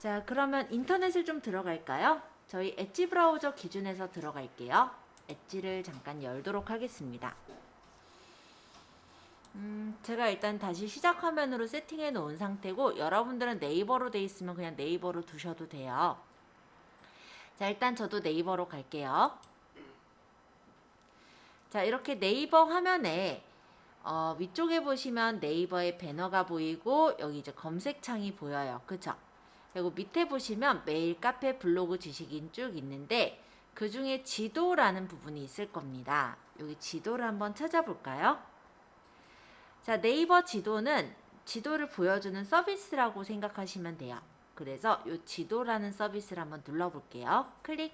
자, 그러면 인터넷을 좀 들어갈까요? 저희 엣지 브라우저 기준에서 들어갈게요. 엣지를 잠깐 열도록 하겠습니다. 제가 일단 다시 시작 화면으로 세팅해 놓은 상태고, 여러분들은 네이버로 돼 있으면 그냥 네이버로 두셔도 돼요. 자, 일단 저도 네이버로 갈게요. 자, 이렇게 네이버 화면에 위쪽에 보시면 네이버의 배너가 보이고, 여기 이제 검색창이 보여요. 그쵸? 그리고 밑에 보시면 메일, 카페, 블로그, 지식인 쭉 있는데, 그 중에 지도라는 부분이 있을 겁니다. 여기 지도를 한번 찾아볼까요? 자, 네이버 지도는 지도를 보여주는 서비스라고 생각하시면 돼요. 그래서 이 지도라는 서비스를 한번 눌러볼게요. 클릭.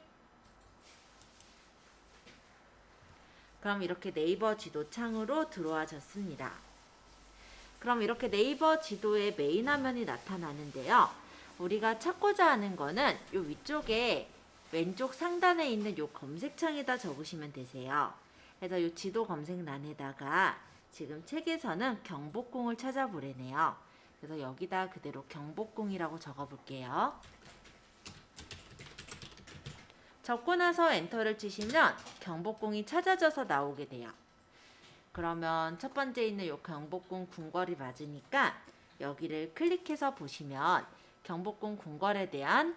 그럼 이렇게 네이버 지도 창으로 들어와졌습니다. 그럼 이렇게 네이버 지도의 메인 화면이 나타나는데요. 우리가 찾고자 하는 거는 이 위쪽에 왼쪽 상단에 있는 이 검색창에다 적으시면 되세요. 그래서 이 지도 검색란에다가 지금 책에서는 경복궁을 찾아보래네요. 그래서 여기다 그대로 경복궁이라고 적어볼게요. 적고 나서 엔터를 치시면 경복궁이 찾아져서 나오게 돼요. 그러면 첫 번째 있는 요 경복궁 궁궐이 맞으니까 여기를 클릭해서 보시면 경복궁 궁궐에 대한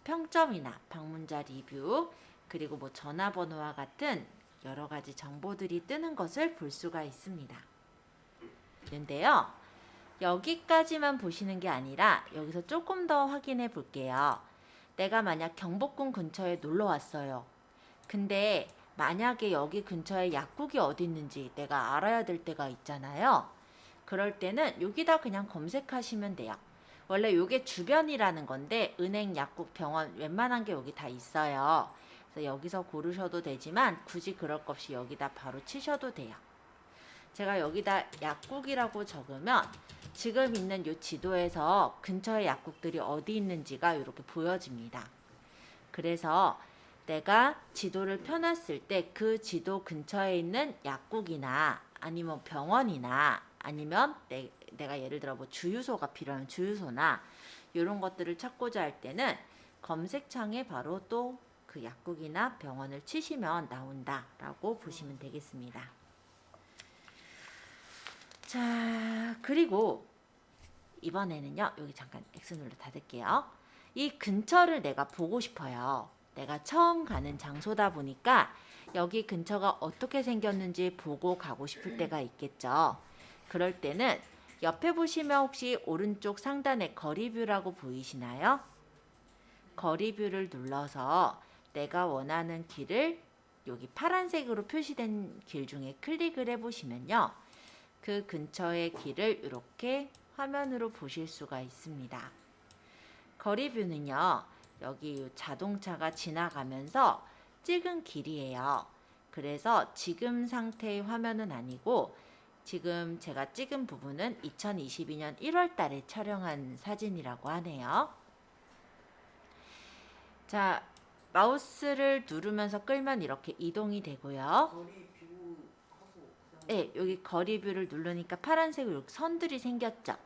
평점이나 방문자 리뷰, 그리고 뭐 전화번호와 같은 여러 가지 정보들이 뜨는 것을 볼 수가 있습니다. 근데요, 여기까지만 보시는 게 아니라 여기서 조금 더 확인해 볼게요. 내가 만약 경복궁 근처에 놀러 왔어요. 근데 만약에 여기 근처에 약국이 어디 있는지 내가 알아야 될 때가 있잖아요. 그럴 때는 여기다 그냥 검색하시면 돼요. 원래 이게 주변이라는 건데 은행, 약국, 병원 웬만한 게 여기 다 있어요. 그래서 여기서 고르셔도 되지만 굳이 그럴 것 없이 여기다 바로 치셔도 돼요. 제가 여기다 약국이라고 적으면 지금 있는 이 지도에서 근처에 약국들이 어디 있는지가 이렇게 보여집니다. 그래서 내가 지도를 펴놨을 때 그 지도 근처에 있는 약국이나 아니면 병원이나 아니면 내가 예를 들어 뭐 주유소가 필요하면 주유소나 이런 것들을 찾고자 할 때는 검색창에 바로 또 그 약국이나 병원을 치시면 나온다라고 보시면 되겠습니다. 자, 그리고 이번에는요, 여기 잠깐 X 눌러 닫을게요. 이 근처를 내가 보고 싶어요. 내가 처음 가는 장소다 보니까 여기 근처가 어떻게 생겼는지 보고 가고 싶을 때가 있겠죠. 그럴 때는 옆에 보시면 혹시 오른쪽 상단에 거리뷰라고 보이시나요? 거리뷰를 눌러서 내가 원하는 길을 여기 파란색으로 표시된 길 중에 클릭을 해보시면요. 그 근처의 길을 이렇게 화면으로 보실 수가 있습니다. 거리뷰는요, 여기 자동차가 지나가면서 찍은 길이에요. 그래서 지금 상태의 화면은 아니고 지금 제가 찍은 부분은 2022년 1월 달에 촬영한 사진이라고 하네요. 자, 마우스를 누르면서 끌면 이렇게 이동이 되고요. 네, 여기 거리뷰를 누르니까 파란색으로 이렇게 선들이 생겼죠.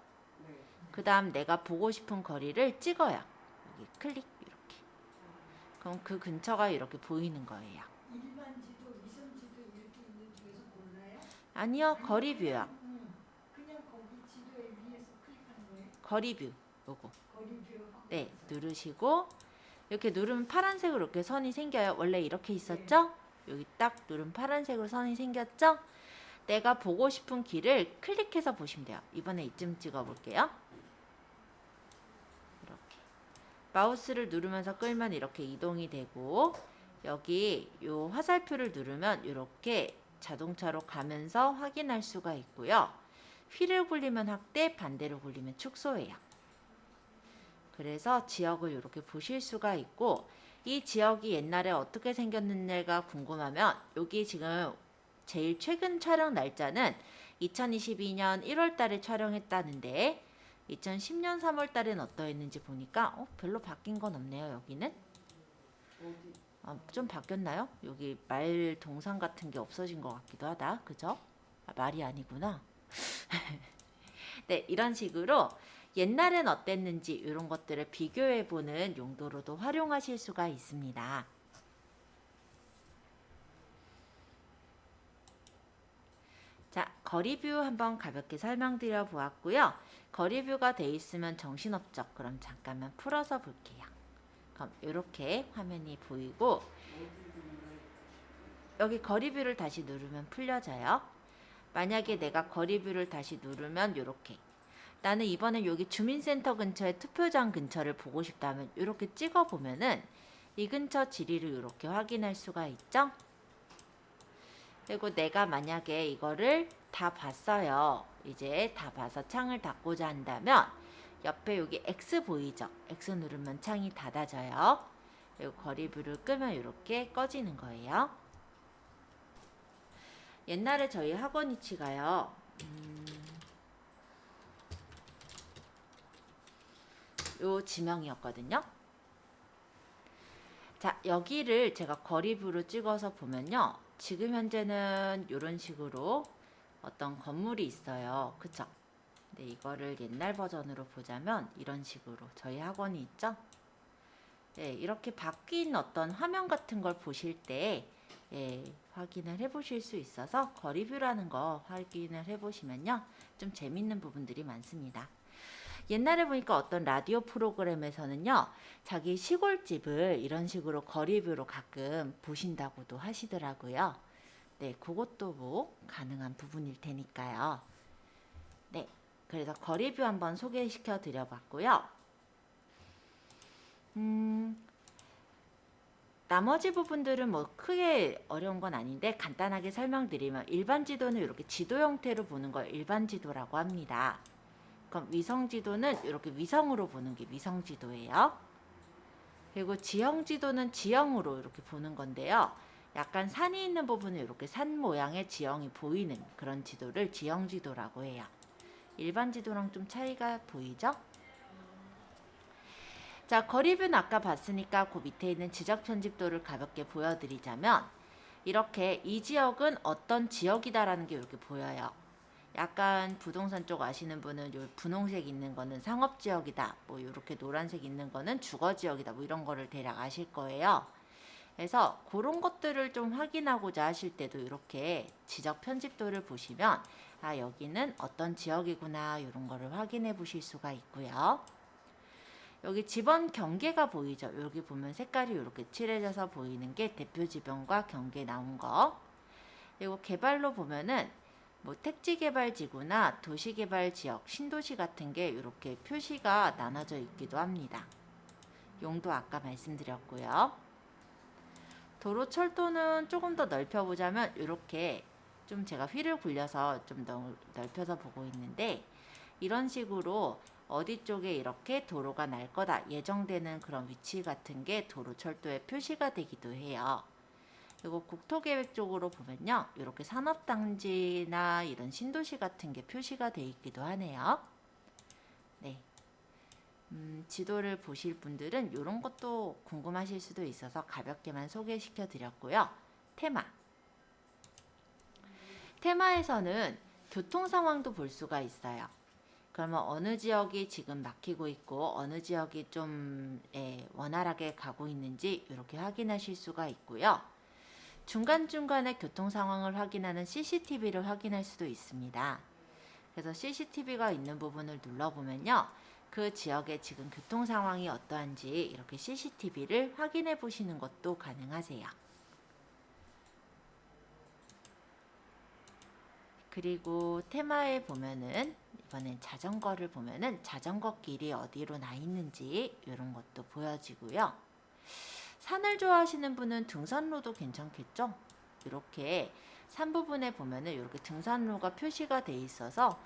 그 다음 내가 보고 싶은 거리를 찍어요. 여기 클릭 이렇게. 그럼 그 근처가 이렇게 보이는 거예요. 일반 지도, 위성 지도 이렇게 있는 중에서 골라요? 아니요, 거리뷰요. 그냥 거기 지도에 위에서 클릭하는 거예요? 거리뷰 요거. 거리뷰. 네, 누르시고 이렇게 누르면 파란색으로 이렇게 선이 생겨요. 원래 이렇게 있었죠? 여기 딱 누르면 파란색으로 선이 생겼죠? 내가 보고 싶은 길을 클릭해서 보시면 돼요. 이번에 이쯤 찍어볼게요. 이렇게 마우스를 누르면서 끌면 이렇게 이동이 되고 여기 요 화살표를 누르면 이렇게 자동차로 가면서 확인할 수가 있고요. 휠을 굴리면 확대, 반대로 굴리면 축소예요. 그래서 지역을 이렇게 보실 수가 있고 이 지역이 옛날에 어떻게 생겼는지가 궁금하면 여기 지금 제일 최근 촬영 날짜는 2022년 1월 달에 촬영했다는데 2010년 3월 달엔 어떠했는지 보니까 별로 바뀐 건 없네요. 여기는 좀 바뀌었나요? 여기 말 동상 같은 게 없어진 것 같기도 하다. 그죠? 말이 아니구나. 네, 이런 식으로 옛날엔 어땠는지 이런 것들을 비교해보는 용도로도 활용하실 수가 있습니다. 자, 거리뷰 한번 가볍게 설명드려 보았고요. 거리뷰가 돼 있으면 정신없죠. 그럼 잠깐만 풀어서 볼게요. 그럼 이렇게 화면이 보이고 여기 거리뷰를 다시 누르면 풀려져요. 만약에 내가 거리뷰를 다시 누르면 이렇게 나는 이번엔 여기 주민센터 근처에 투표장 근처를 보고 싶다면 이렇게 찍어보면은 이 근처 지리를 이렇게 확인할 수가 있죠. 그리고 내가 만약에 이거를 다 봤어요. 이제 다 봐서 창을 닫고자 한다면 옆에 여기 X 보이죠? X 누르면 창이 닫아져요. 그리고 거리뷰를 끄면 이렇게 꺼지는 거예요. 옛날에 저희 학원 위치가요. 요 지명이었거든요. 자, 여기를 제가 거리뷰로 찍어서 보면요. 지금 현재는 이런 식으로 어떤 건물이 있어요. 그쵸? 근데 이거를 옛날 버전으로 보자면 이런 식으로 저희 학원이 있죠? 네, 이렇게 바뀐 어떤 화면 같은 걸 보실 때 확인을 해 보실 수 있어서 거리뷰라는 거 확인을 해 보시면요. 좀 재밌는 부분들이 많습니다. 옛날에 보니까 어떤 라디오 프로그램에서는요, 자기 시골집을 이런 식으로 거리뷰로 가끔 보신다고도 하시더라고요. 네, 그것도 뭐 가능한 부분일 테니까요. 네, 그래서 거리뷰 한번 소개시켜 드려 봤고요. 나머지 부분들은 뭐 크게 어려운 건 아닌데 간단하게 설명드리면 일반 지도는 이렇게 지도 형태로 보는 걸 일반 지도라고 합니다. 그럼 위성 지도는 이렇게 위성으로 보는 게 위성 지도예요. 그리고 지형 지도는 지형으로 이렇게 보는 건데요. 약간 산이 있는 부분은 이렇게 산 모양의 지형이 보이는 그런 지도를 지형 지도라고 해요. 일반 지도랑 좀 차이가 보이죠? 자, 거리뷰는 아까 봤으니까 그 밑에 있는 지적 편집도를 가볍게 보여드리자면 이렇게 이 지역은 어떤 지역이다라는 게 이렇게 보여요. 약간 부동산 쪽 아시는 분은 요 분홍색 있는 거는 상업지역이다. 뭐 이렇게 노란색 있는 거는 주거지역이다. 뭐 이런 거를 대략 아실 거예요. 그래서 그런 것들을 좀 확인하고자 하실 때도 이렇게 지적 편집도를 보시면 아, 여기는 어떤 지역이구나 이런 거를 확인해 보실 수가 있고요. 여기 지번 경계가 보이죠? 여기 보면 색깔이 이렇게 칠해져서 보이는 게 대표 지번과 경계 나온 거. 그리고 개발로 보면은 뭐 택지개발지구나 도시개발지역, 신도시 같은 게 이렇게 표시가 나눠져 있기도 합니다. 용도 아까 말씀드렸고요. 도로 철도는 조금 더 넓혀보자면 이렇게 좀 제가 휠을 굴려서 좀 넓혀서 보고 있는데 이런 식으로 어디 쪽에 이렇게 도로가 날 거다 예정되는 그런 위치 같은 게 도로 철도에 표시가 되기도 해요. 그리고 국토계획 쪽으로 보면요. 이렇게 산업단지나 이런 신도시 같은 게 표시가 되어 있기도 하네요. 네. 지도를 보실 분들은 이런 것도 궁금하실 수도 있어서 가볍게만 소개시켜 드렸고요. 테마. 테마에서는 교통 상황도 볼 수가 있어요. 그러면 어느 지역이 지금 막히고 있고 어느 지역이 좀 원활하게 가고 있는지 이렇게 확인하실 수가 있고요. 중간중간에 교통 상황을 확인하는 CCTV를 확인할 수도 있습니다. 그래서 CCTV가 있는 부분을 눌러보면요. 그 지역의 지금 교통 상황이 어떠한지 이렇게 CCTV를 확인해 보시는 것도 가능하세요. 그리고 테마에 보면은 이번엔 자전거를 보면은 자전거 길이 어디로 나 있는지 이런 것도 보여지고요. 산을 좋아하시는 분은 등산로도 괜찮겠죠? 이렇게 산 부분에 보면은 이렇게 등산로가 표시가 돼 있어서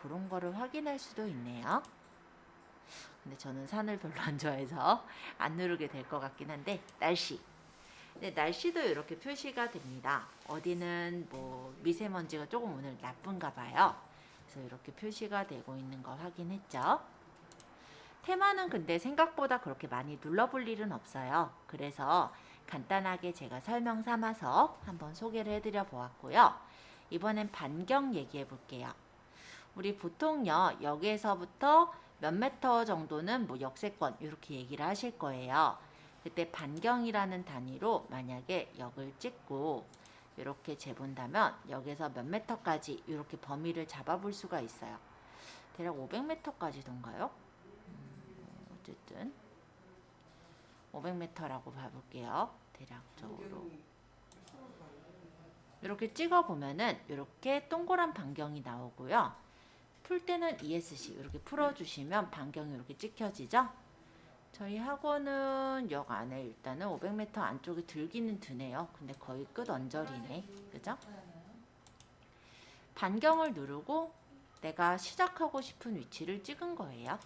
그런 거를 확인할 수도 있네요. 근데 저는 산을 별로 안 좋아해서 안 누르게 될 것 같긴 한데 날씨. 네, 날씨도 이렇게 표시가 됩니다. 어디는 뭐 미세먼지가 조금 오늘 나쁜가 봐요. 그래서 이렇게 표시가 되고 있는 거 확인했죠. 테마는 근데 생각보다 그렇게 많이 눌러볼 일은 없어요. 그래서 간단하게 제가 설명 삼아서 한번 소개를 해드려 보았고요. 이번엔 반경 얘기해 볼게요. 우리 보통요, 여기에서부터 몇 미터 정도는 뭐 역세권 이렇게 얘기를 하실 거예요. 그때 반경이라는 단위로 만약에 역을 찍고 이렇게 재본다면 여기서 몇 미터까지 이렇게 범위를 잡아볼 수가 있어요. 대략 500m까지던가요? 어쨌든 500m라고 봐볼게요. 대략적으로 이렇게 찍어보면은 이렇게 동그란 반경이 나오고요. 풀 때는 ESC 이렇게 풀어주시면 반경이 이렇게 찍혀지죠. 저희 학원은 역 안에 일단은 500m 안쪽에 들기는 드네요. 근데 거의 끝 언저리네. 그죠? 반경을 누르고 내가 시작하고 싶은 위치를 찍은 거예요.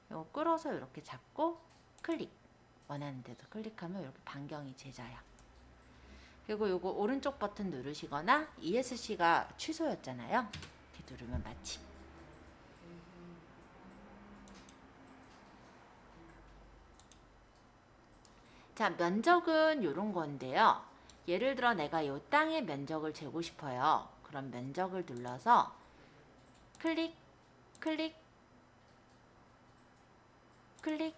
이거 끌어서 이렇게 잡고 클릭. 원하는 데서 클릭하면 이렇게 반경이 제자요. 그리고 이거 오른쪽 버튼 누르시거나 ESC가 취소였잖아요. 이렇게 누르면 마침. 자, 면적은 이런 건데요. 예를 들어 내가 이 땅의 면적을 재고 싶어요. 그럼 면적을 눌러서 클릭, 클릭, 클릭.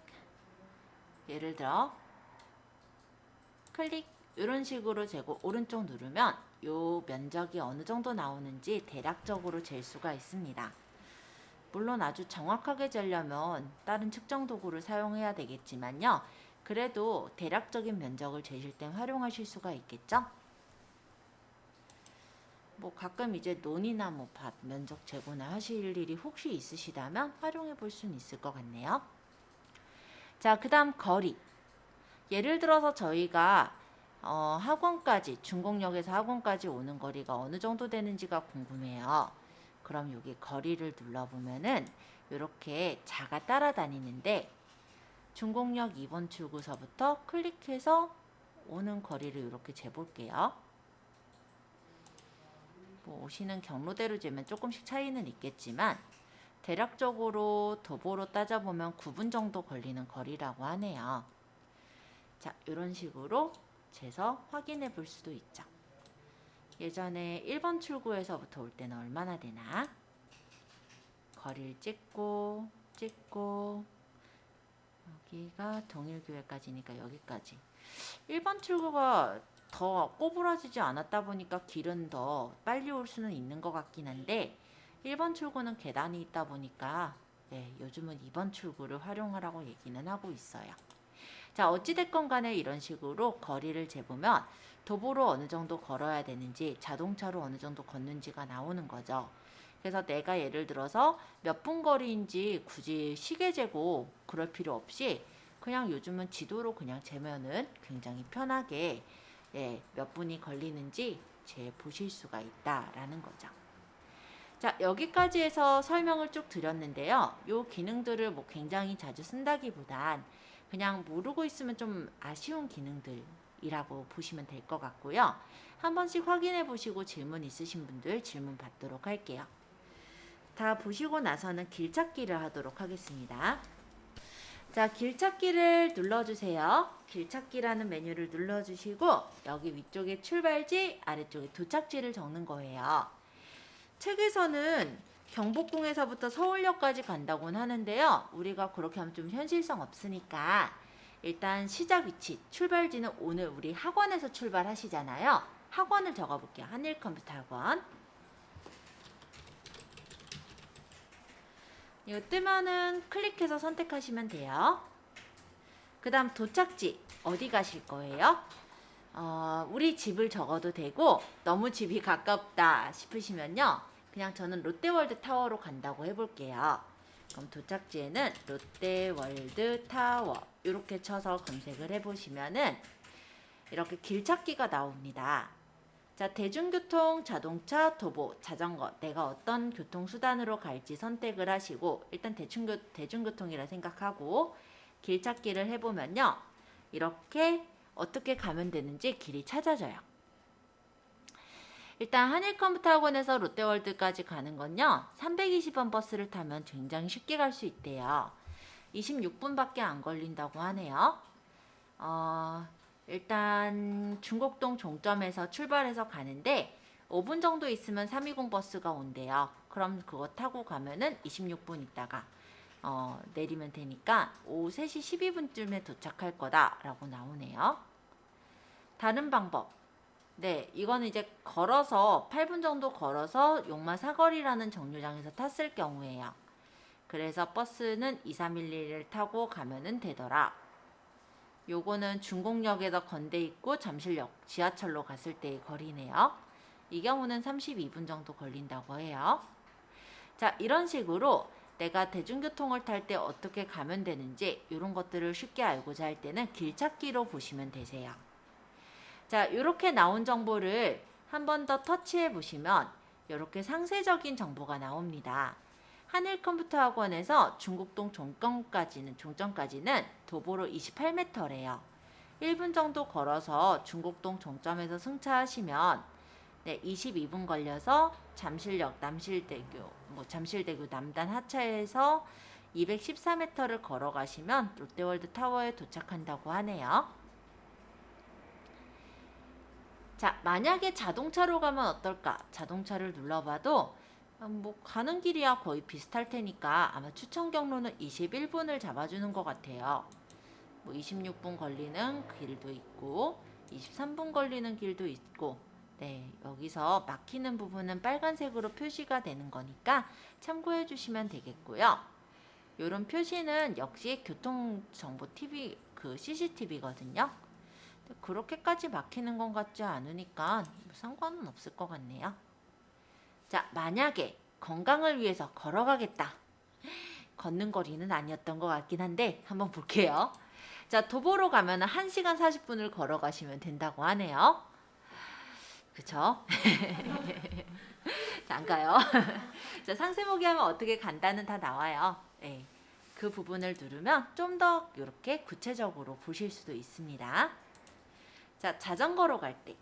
예를 들어 클릭 이런 식으로 재고 오른쪽 누르면 이 면적이 어느 정도 나오는지 대략적으로 잴 수가 있습니다. 물론 아주 정확하게 재려면 다른 측정 도구를 사용해야 되겠지만요. 그래도 대략적인 면적을 재실 땐 활용하실 수가 있겠죠. 뭐 가끔 이제 논이나 뭐 밭 면적 재고나 하실 일이 혹시 있으시다면 활용해 볼 수는 있을 것 같네요. 자, 그 다음 거리. 예를 들어서 저희가 학원까지 중곡역에서 학원까지 오는 거리가 어느 정도 되는지가 궁금해요. 그럼 여기 거리를 눌러보면은 이렇게 자가 따라다니는데 중곡역 2번 출구서부터 클릭해서 오는 거리를 이렇게 재볼게요. 뭐 오시는 경로대로 재면 조금씩 차이는 있겠지만 대략적으로 도보로 따져보면 9분 정도 걸리는 거리라고 하네요. 자, 이런 식으로 재서 확인해 볼 수도 있죠. 예전에 1번 출구에서부터 올 때는 얼마나 되나? 거리를 찍고 여기가 동일교회까지니까 여기까지. 1번 출구가 더 꼬부라지지 않았다 보니까 길은 더 빨리 올 수는 있는 것 같긴 한데 1번 출구는 계단이 있다 보니까 네, 요즘은 2번 출구를 활용하라고 얘기는 하고 있어요. 자, 어찌됐건 간에 이런 식으로 거리를 재보면 도보로 어느 정도 걸어야 되는지 자동차로 어느 정도 걷는지가 나오는 거죠. 그래서 내가 예를 들어서 몇 분 거리인지 굳이 시계 재고 그럴 필요 없이 그냥 요즘은 지도로 그냥 재면은 굉장히 편하게 몇 분이 걸리는지 보실 수가 있다라는 거죠. 자, 여기까지 해서 설명을 쭉 드렸는데요. 요 기능들을 뭐 굉장히 자주 쓴다기보단 그냥 모르고 있으면 좀 아쉬운 기능들이라고 보시면 될 것 같고요. 한 번씩 확인해 보시고 질문 있으신 분들 질문 받도록 할게요. 다 보시고 나서는 길찾기를 하도록 하겠습니다. 자, 길찾기를 눌러주세요. 길찾기라는 메뉴를 눌러주시고 여기 위쪽에 출발지, 아래쪽에 도착지를 적는 거예요. 책에서는 경복궁에서부터 서울역까지 간다고는 하는데요. 우리가 그렇게 하면 좀 현실성 없으니까 일단 시작 위치, 출발지는 오늘 우리 학원에서 출발하시잖아요. 학원을 적어볼게요. 한일컴퓨터학원. 이거 뜨면은 클릭해서 선택하시면 돼요. 그 다음 도착지 어디 가실 거예요? 우리 집을 적어도 되고 너무 집이 가깝다 싶으시면요. 그냥 저는 롯데월드 타워로 간다고 해볼게요. 그럼 도착지에는 롯데월드 타워 이렇게 쳐서 검색을 해보시면은 이렇게 길찾기가 나옵니다. 자, 대중교통, 자동차, 도보, 자전거 내가 어떤 교통수단으로 갈지 선택을 하시고 일단 대중교통이라 생각하고 길찾기를 해보면요. 이렇게 어떻게 가면 되는지 길이 찾아져요. 일단 한일컴퓨터학원에서 롯데월드까지 가는 건요. 320번 버스를 타면 굉장히 쉽게 갈 수 있대요. 26분밖에 안 걸린다고 하네요. 일단 중곡동 종점에서 출발해서 가는데 5분 정도 있으면 320 버스가 온대요. 그럼 그거 타고 가면은 26분 있다가 내리면 되니까 오후 3시 12분쯤에 도착할 거다라고 나오네요. 다른 방법. 네, 이거는 이제 걸어서 8분 정도 걸어서 용마 사거리라는 정류장에서 탔을 경우에요. 그래서 버스는 2311을 타고 가면은 되더라. 요거는 중곡역에서 건대 있고 잠실역 지하철로 갔을 때의 거리네요. 이 경우는 32분 정도 걸린다고 해요. 자, 이런 식으로 내가 대중교통을 탈 때 어떻게 가면 되는지 이런 것들을 쉽게 알고자 할 때는 길찾기로 보시면 되세요. 자, 이렇게 나온 정보를 한 번 더 터치해 보시면 이렇게 상세적인 정보가 나옵니다. 한일컴퓨터학원에서 중곡동 종점까지는 도보로 28m래요. 1분 정도 걸어서 중곡동 종점에서 승차하시면 22분 걸려서 잠실역 잠실대교 남단 하차해서 214m를 걸어가시면 롯데월드 타워에 도착한다고 하네요. 자, 만약에 자동차로 가면 어떨까? 자동차를 눌러봐도 가는 길이야 거의 비슷할 테니까 아마 추천 경로는 21분을 잡아주는 것 같아요. 26분 걸리는 길도 있고 23분 걸리는 길도 있고 여기서 막히는 부분은 빨간색으로 표시가 되는 거니까 참고해 주시면 되겠고요. 이런 표시는 역시 교통정보 TV CCTV거든요. 그렇게까지 막히는 것 같지 않으니까 상관은 없을 것 같네요. 자, 만약에 건강을 위해서 걸어가겠다. 걷는 거리는 아니었던 것 같긴 한데 한번 볼게요. 자, 도보로 가면 1시간 40분을 걸어가시면 된다고 하네요. 그쵸? 자, 안 가요. 자, 상세보기 하면 어떻게 간다는 다 나와요. 네, 그 부분을 누르면 좀 더 이렇게 구체적으로 보실 수도 있습니다. 자, 자전거로 갈 때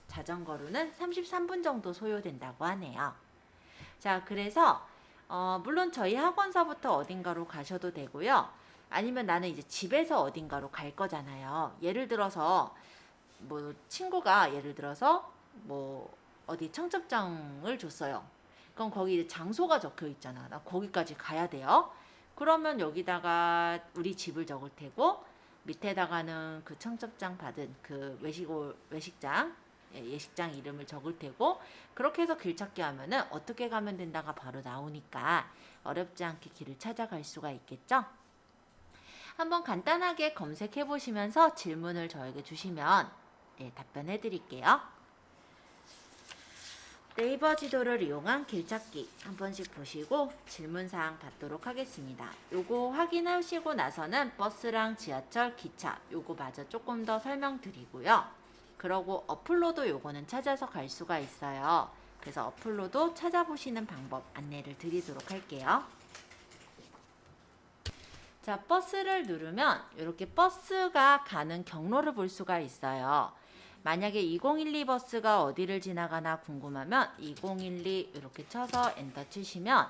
자전거로는 33분 정도 소요된다고 하네요. 자, 그래서 물론 저희 학원서부터 어딘가로 가셔도 되고요. 아니면 나는 이제 집에서 어딘가로 갈 거잖아요. 예를 들어서 친구가 예를 들어서 어디 청첩장을 줬어요. 그럼 거기 이제 장소가 적혀 있잖아. 나 거기까지 가야 돼요. 그러면 여기다가 우리 집을 적을 테고 밑에다가는 그 청첩장 받은 그 외식장 예식장 이름을 적을 테고 그렇게 해서 길 찾기 하면은 어떻게 가면 된다가 바로 나오니까 어렵지 않게 길을 찾아갈 수가 있겠죠. 한번 간단하게 검색해 보시면서 질문을 저에게 주시면 답변해 드릴게요. 네이버 지도를 이용한 길찾기 한 번씩 보시고 질문사항 받도록 하겠습니다. 요거 확인하시고 나서는 버스랑 지하철, 기차 요거 마저 조금 더 설명드리고요. 그러고 어플로도 요거는 찾아서 갈 수가 있어요. 그래서 어플로도 찾아보시는 방법 안내를 드리도록 할게요. 자, 버스를 누르면 이렇게 버스가 가는 경로를 볼 수가 있어요. 만약에 2012 버스가 어디를 지나가나 궁금하면 2012 이렇게 쳐서 엔터 치시면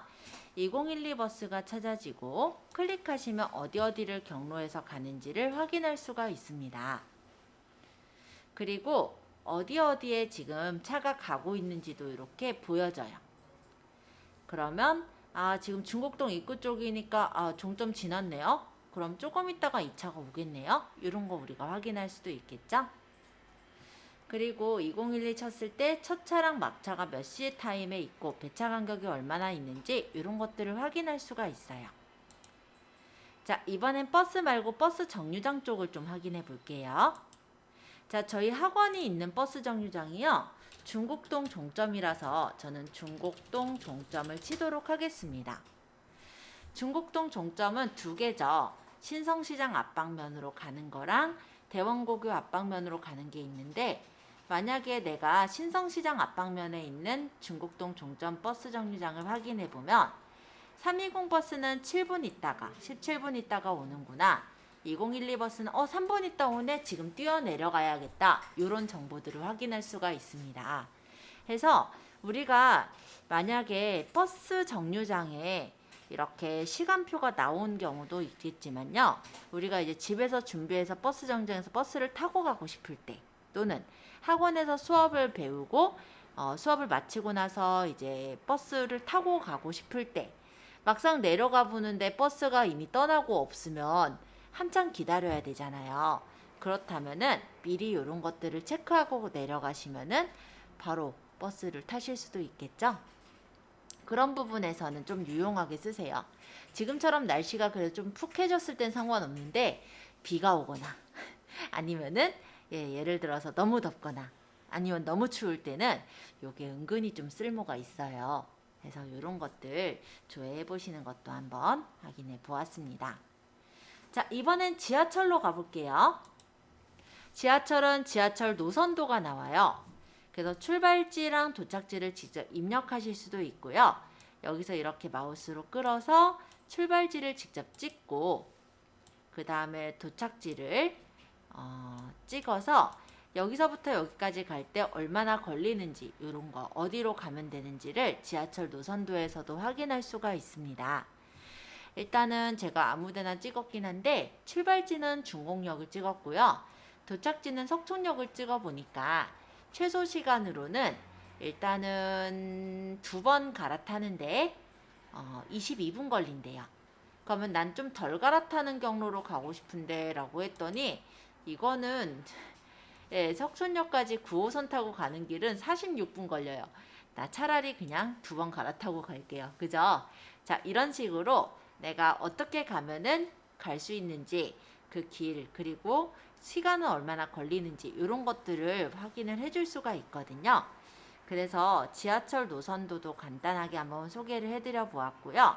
2012 버스가 찾아지고 클릭하시면 어디를 경로에서 가는지를 확인할 수가 있습니다. 그리고 어디에 지금 차가 가고 있는지도 이렇게 보여져요. 그러면 지금 중곡동 입구 쪽이니까 종점 지났네요. 그럼 조금 있다가 이 차가 오겠네요. 이런 거 우리가 확인할 수도 있겠죠. 그리고 2012 쳤을 때 첫 차랑 막차가 몇 시의 타임에 있고 배차 간격이 얼마나 있는지 이런 것들을 확인할 수가 있어요. 자, 이번엔 버스 말고 버스 정류장 쪽을 좀 확인해 볼게요. 자, 저희 학원이 있는 버스 정류장이요. 중곡동 종점이라서 저는 중곡동 종점을 치도록 하겠습니다. 중곡동 종점은 두 개죠. 신성시장 앞방면으로 가는 거랑 대원고교 앞방면으로 가는 게 있는데 만약에 내가 신성시장 앞방면에 있는 중곡동 종점 버스 정류장을 확인해 보면 320 버스는 7분 있다가 17분 있다가 오는구나. 2012 버스는 3분 있다 오네. 지금 뛰어내려가야겠다. 이런 정보들을 확인할 수가 있습니다. 해서 우리가 만약에 버스 정류장에 이렇게 시간표가 나온 경우도 있겠지만요. 우리가 이제 집에서 준비해서 버스 정류장에서 버스를 타고 가고 싶을 때 또는 학원에서 수업을 배우고 수업을 마치고 나서 이제 버스를 타고 가고 싶을 때 막상 내려가 보는데 버스가 이미 떠나고 없으면 한참 기다려야 되잖아요. 그렇다면은 미리 이런 것들을 체크하고 내려가시면은 바로 버스를 타실 수도 있겠죠? 그런 부분에서는 좀 유용하게 쓰세요. 지금처럼 날씨가 그래도 좀 푹해졌을 땐 상관없는데 비가 오거나 아니면은 예를 들어서 너무 덥거나 아니면 너무 추울 때는 요게 은근히 좀 쓸모가 있어요. 그래서 이런 것들 조회해 보시는 것도 한번 확인해 보았습니다. 자, 이번엔 지하철로 가볼게요. 지하철은 지하철 노선도가 나와요. 그래서 출발지랑 도착지를 직접 입력하실 수도 있고요. 여기서 이렇게 마우스로 끌어서 출발지를 직접 찍고 그 다음에 도착지를 찍어서 여기서부터 여기까지 갈 때 얼마나 걸리는지 이런 거 어디로 가면 되는지를 지하철 노선도에서도 확인할 수가 있습니다. 일단은 제가 아무데나 찍었긴 한데 출발지는 중공역을 찍었고요. 도착지는 석촌역을 찍어 보니까 최소 시간으로는 일단은 2번 갈아타는데 22분 걸린대요. 그러면 난 좀 덜 갈아타는 경로로 가고 싶은데 라고 했더니 이거는 석촌역까지 9호선 타고 가는 길은 46분 걸려요. 나 차라리 그냥 2번 갈아타고 갈게요. 그죠? 자, 이런 식으로 내가 어떻게 가면은 갈 수 있는지 그 길 그리고 시간은 얼마나 걸리는지 이런 것들을 확인을 해줄 수가 있거든요. 그래서 지하철 노선도도 간단하게 한번 소개를 해드려 보았고요.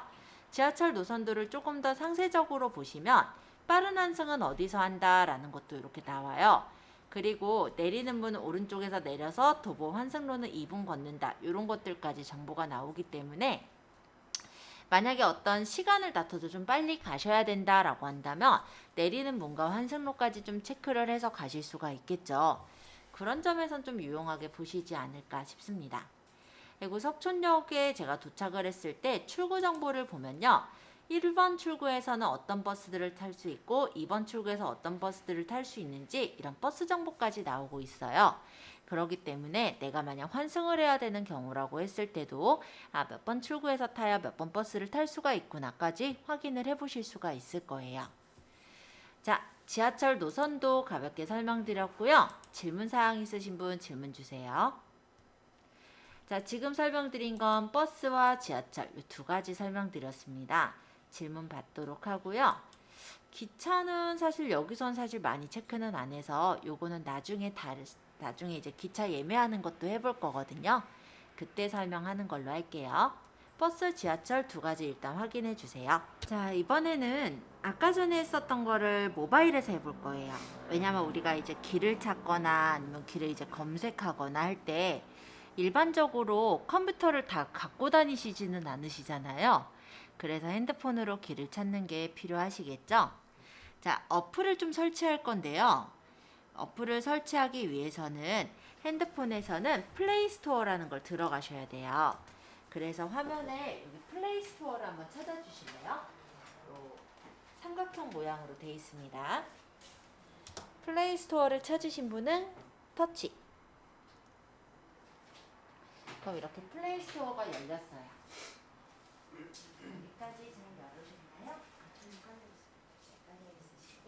지하철 노선도를 조금 더 상세적으로 보시면 빠른 환승은 어디서 한다라는 것도 이렇게 나와요. 그리고 내리는 분은 오른쪽에서 내려서 도보 환승로는 2분 걷는다. 이런 것들까지 정보가 나오기 때문에 만약에 어떤 시간을 다퉈서 좀 빨리 가셔야 된다라고 한다면 내리는 문과 환승로까지 좀 체크를 해서 가실 수가 있겠죠. 그런 점에선 좀 유용하게 보시지 않을까 싶습니다. 그리고 석촌역에 제가 도착을 했을 때 출구 정보를 보면요. 1번 출구에서는 어떤 버스들을 탈 수 있고 2번 출구에서 어떤 버스들을 탈 수 있는지 이런 버스 정보까지 나오고 있어요. 그렇기 때문에 내가 만약 환승을 해야 되는 경우라고 했을 때도 몇 번 출구에서 타야 몇 번 버스를 탈 수가 있구나까지 확인을 해 보실 수가 있을 거예요. 자, 지하철 노선도 가볍게 설명드렸고요. 질문사항 있으신 분 질문 주세요. 자, 지금 설명드린 건 버스와 지하철 이 두 가지 설명드렸습니다. 질문 받도록 하고요. 기차는 사실 여기선 사실 많이 체크는 안 해서 요거는 나중에 이제 기차 예매하는 것도 해볼 거거든요. 그때 설명하는 걸로 할게요. 버스, 지하철 두 가지 일단 확인해 주세요. 자, 이번에는 아까 전에 했었던 거를 모바일에서 해볼 거예요. 왜냐면 우리가 이제 길을 찾거나 아니면 길을 이제 검색하거나 할 때 일반적으로 컴퓨터를 다 갖고 다니시지는 않으시잖아요. 그래서 핸드폰으로 길을 찾는 게 필요하시겠죠? 자, 어플을 좀 설치할 건데요. 어플을 설치하기 위해서는 핸드폰에서는 플레이스토어라는 걸 들어가셔야 돼요. 그래서 화면에 여기 플레이스토어를 한번 찾아주실래요? 삼각형 모양으로 되어 있습니다. 플레이스토어를 찾으신 분은 터치. 그럼 이렇게 플레이스토어가 열렸어요. 여기까지 잘 열으셨나요? 깔려 있으시고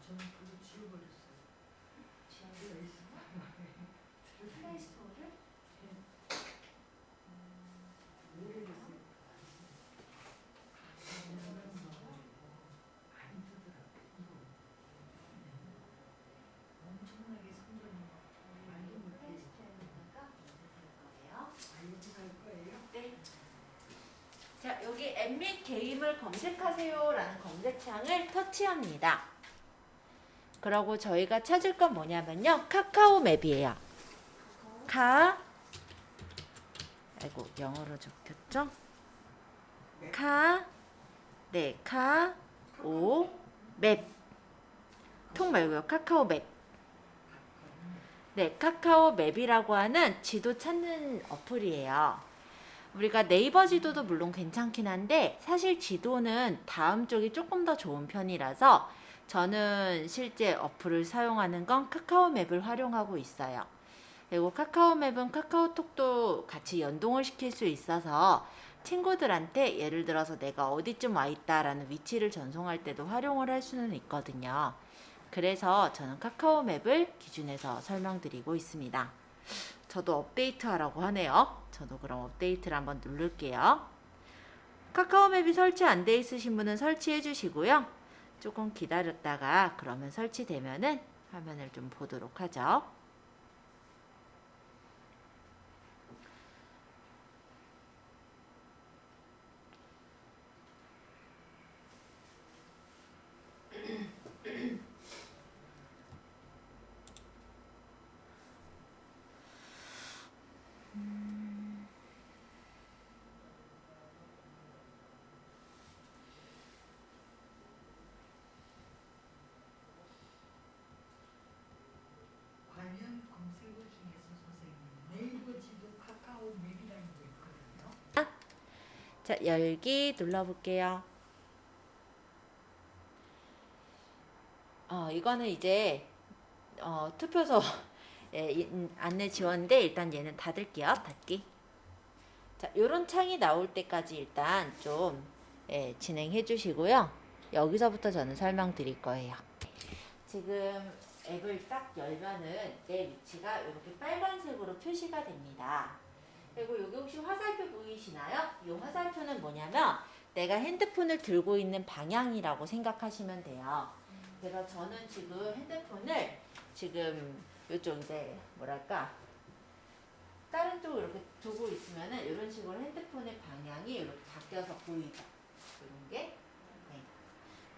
저는 그거 지워버렸어요. 플레이스토어를 오래됐어요. 엄청나게 성장이 완전 못해요. 알려줄 거예요? 네. 자, 여기 앱 및 게임을 검색하세요라는 검색창을 터치합니다. 그리고 저희가 찾을 건 뭐냐면요. 카카오 맵이에요. 아이고, 영어로 적혔죠? 네, 맵. 톡 말고요. 카카오 맵. 네, 카카오 맵이라고 하는 지도 찾는 어플이에요. 우리가 네이버 지도도 물론 괜찮긴 한데 사실 지도는 다음 쪽이 조금 더 좋은 편이라서 저는 실제 어플을 사용하는 건 카카오 맵을 활용하고 있어요. 그리고 카카오 맵은 카카오톡도 같이 연동을 시킬 수 있어서 친구들한테 예를 들어서 내가 어디쯤 와 있다라는 위치를 전송할 때도 활용을 할 수는 있거든요. 그래서 저는 카카오 맵을 기준해서 설명드리고 있습니다. 저도 업데이트 하라고 하네요. 저도 그럼 업데이트를 한번 누를게요. 카카오 맵이 설치 안 돼 있으신 분은 설치해 주시고요. 조금 기다렸다가 그러면 설치되면은 화면을 좀 보도록 하죠. 관련 검색어 중에서 선생님 네이버 지도 카카오 맵이라는 게 있거든요. 자, 열기 눌러볼게요. 이거는 이제 투표소 안내 지웠는데 일단 얘는 닫을게요. 닫기. 자, 요런 창이 나올 때까지 일단 좀 진행해 주시고요. 여기서부터 저는 설명드릴 거예요. 지금 앱을 딱 열면은 내 위치가 이렇게 빨간색으로 표시가 됩니다. 그리고 여기 혹시 화살표 보이시나요? 이 화살표는 뭐냐면 내가 핸드폰을 들고 있는 방향이라고 생각하시면 돼요. 그래서 저는 지금 핸드폰을 지금 이쪽 이제 뭐랄까 다른 쪽으로 이렇게 두고 있으면은 이런 식으로 핸드폰의 방향이 이렇게 바뀌어서 보이죠. 이런 게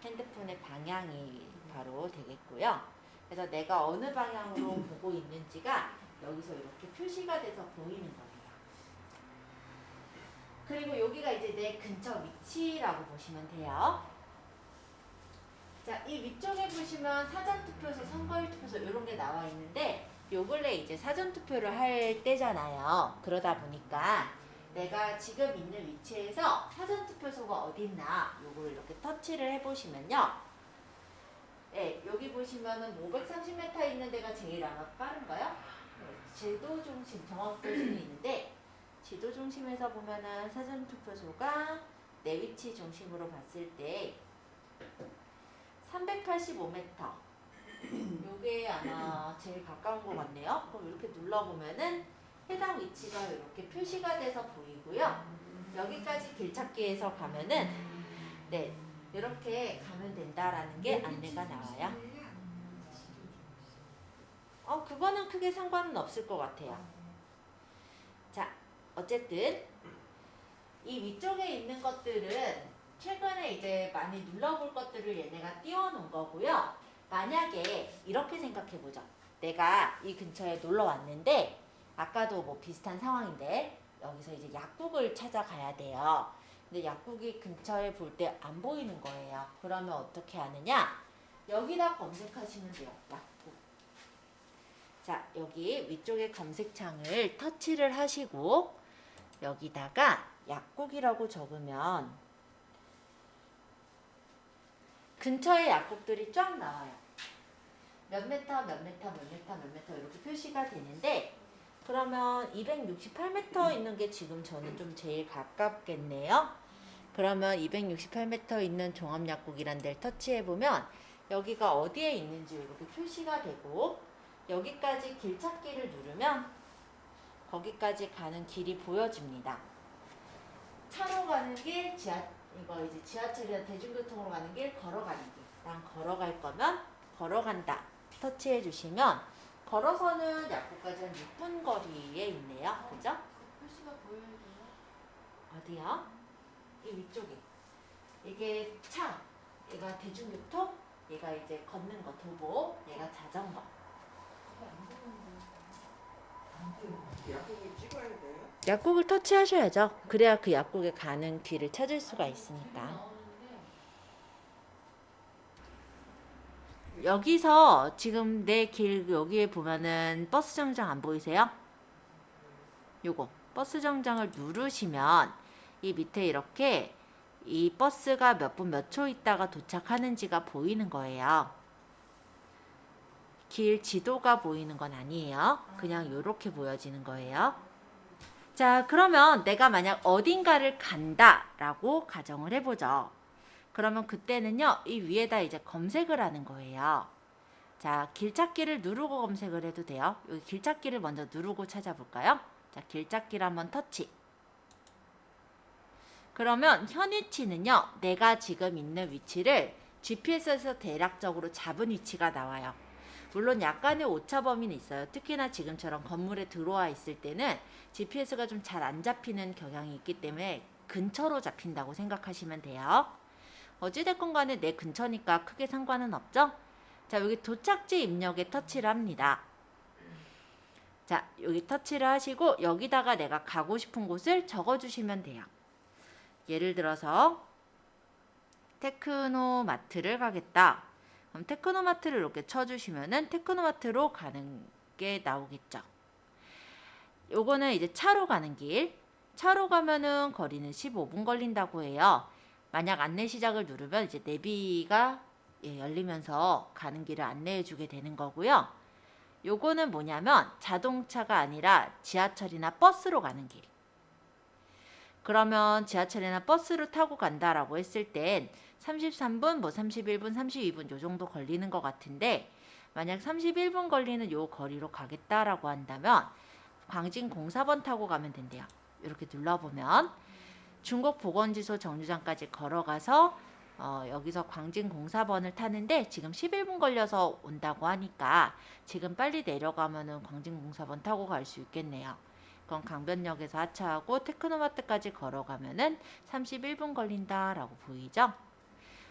핸드폰의 방향이 바로 되겠고요. 그래서 내가 어느 방향으로 보고 있는지가 여기서 이렇게 표시가 돼서 보이는 거예요. 그리고 여기가 이제 내 근처 위치라고 보시면 돼요. 자, 이 위쪽에 보시면 사전투표소, 선거일투표소 이런 게 나와 있는데 요 근래 이제 사전투표를 할 때잖아요. 그러다 보니까 내가 지금 있는 위치에서 사전투표소가 어디 있나 요걸 이렇게 터치를 해보시면요. 네, 여기 보시면은 530m 있는 데가 제일 아마 빠른가요? 네, 지도 중심, 정확도심이 있는데 지도 중심에서 보면은 사전투표소가 내 위치 중심으로 봤을 때 385m. 요게 아마 제일 가까운 것 같네요. 그럼 이렇게 눌러보면은 해당 위치가 이렇게 표시가 돼서 보이고요. 여기까지 길찾기에서 가면은 네 이렇게 가면 된다라는 게 안내가 나와요. 그거는 크게 상관은 없을 것 같아요. 자, 어쨌든 이 위쪽에 있는 것들은 최근에 이제 많이 눌러볼 것들을 얘네가 띄워놓은 거고요. 만약에 이렇게 생각해보죠. 내가 이 근처에 놀러 왔는데 아까도 뭐 비슷한 상황인데 여기서 이제 약국을 찾아가야 돼요. 근데 약국이 근처에 볼 때 안 보이는 거예요. 그러면 어떻게 하느냐? 여기다 검색하시면 돼요. 약국. 자, 여기 위쪽에 검색창을 터치를 하시고 여기다가 약국이라고 적으면 근처에 약국들이 쫙 나와요. 몇 메터, 몇 메터, 몇 메터, 몇 메터 이렇게 표시가 되는데 그러면 268m 있는 게 지금 저는 좀 제일 가깝겠네요. 그러면 268m 있는 종합약국이란 데를 터치해보면 여기가 어디에 있는지 이렇게 표시가 되고 여기까지 길찾기를 누르면 거기까지 가는 길이 보여집니다. 차로 가는 길, 이거 이제 지하철이나 대중교통으로 가는 길, 걸어가는 길. 난 걸어갈 거면 걸어간다. 터치해 주시면 걸어서는 약국까지 한 6분 거리에 있네요. 그죠? 그 표시가 보여야 돼요? 어디요? 이 위쪽에. 이게 차, 얘가 대중교통, 얘가 이제 걷는 거 도보, 얘가 자전거. 그게 안 보이는데. 약국을 찍어야 돼요? 약국을 터치하셔야죠. 그래야 그 약국에 가는 길을 찾을 수가 있으니까. 나오는데 여기서 지금 내 길 여기에 보면은 버스 정류장 안 보이세요? 요거 버스 정류장을 누르시면 이 밑에 이렇게 이 버스가 몇 분 몇 초 있다가 도착하는지가 보이는 거예요. 길 지도가 보이는 건 아니에요. 그냥 요렇게 보여지는 거예요. 자, 그러면 내가 만약 어딘가를 간다 라고 가정을 해보죠. 그러면 그때는요, 이 위에다 이제 검색을 하는 거예요. 자, 길찾기를 누르고 검색을 해도 돼요. 여기 길찾기를 먼저 누르고 찾아볼까요? 자, 길찾기를 한번 터치. 그러면 현 위치는요, 내가 지금 있는 위치를 GPS에서 대략적으로 잡은 위치가 나와요. 물론 약간의 오차 범위는 있어요. 특히나 지금처럼 건물에 들어와 있을 때는 GPS가 좀 잘 안 잡히는 경향이 있기 때문에 근처로 잡힌다고 생각하시면 돼요. 어찌됐건 간에 내 근처니까 크게 상관은 없죠? 자, 여기 도착지 입력에 터치를 합니다. 자, 여기 터치를 하시고 여기다가 내가 가고 싶은 곳을 적어주시면 돼요. 예를 들어서 테크노마트를 가겠다. 그럼 테크노마트를 이렇게 쳐주시면은 테크노마트로 가는 게 나오겠죠. 요거는 이제 차로 가는 길. 차로 가면은 거리는 15분 걸린다고 해요. 만약 안내 시작을 누르면 이제 내비가 열리면서 가는 길을 안내해 주게 되는 거고요. 요거는 뭐냐면 자동차가 아니라 지하철이나 버스로 가는 길. 그러면 지하철이나 버스를 타고 간다라고 했을 땐 33분, 뭐 31분, 32분 요 정도 걸리는 것 같은데 만약 31분 걸리는 요 거리로 가겠다라고 한다면 광진공사번 타고 가면 된대요. 이렇게 눌러보면 중곡보건지소 정류장까지 걸어가서 여기서 광진공사번을 타는데 지금 11분 걸려서 온다고 하니까 지금 빨리 내려가면은 광진공사번 타고 갈 수 있겠네요. 그럼 강변역에서 하차하고 테크노마트까지 걸어가면은 31분 걸린다라고 보이죠?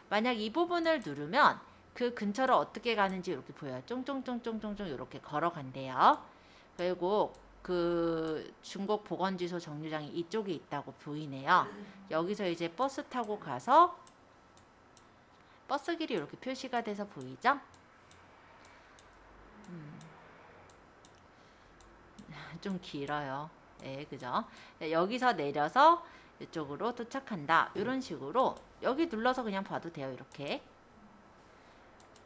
만약 이 부분을 누르면 그 근처로 어떻게 가는지 이렇게 보여요. 쫑쫑쫑쫑쫑쫑 이렇게 걸어간대요. 그리고 그 중곡보건지소 정류장이 이쪽에 있다고 보이네요. 여기서 이제 버스 타고 가서 버스 길이 이렇게 표시가 돼서 보이죠? 좀 길어요. 네, 그죠? 네, 여기서 내려서 이쪽으로 도착한다. 이런 식으로 여기 눌러서 그냥 봐도 돼요. 이렇게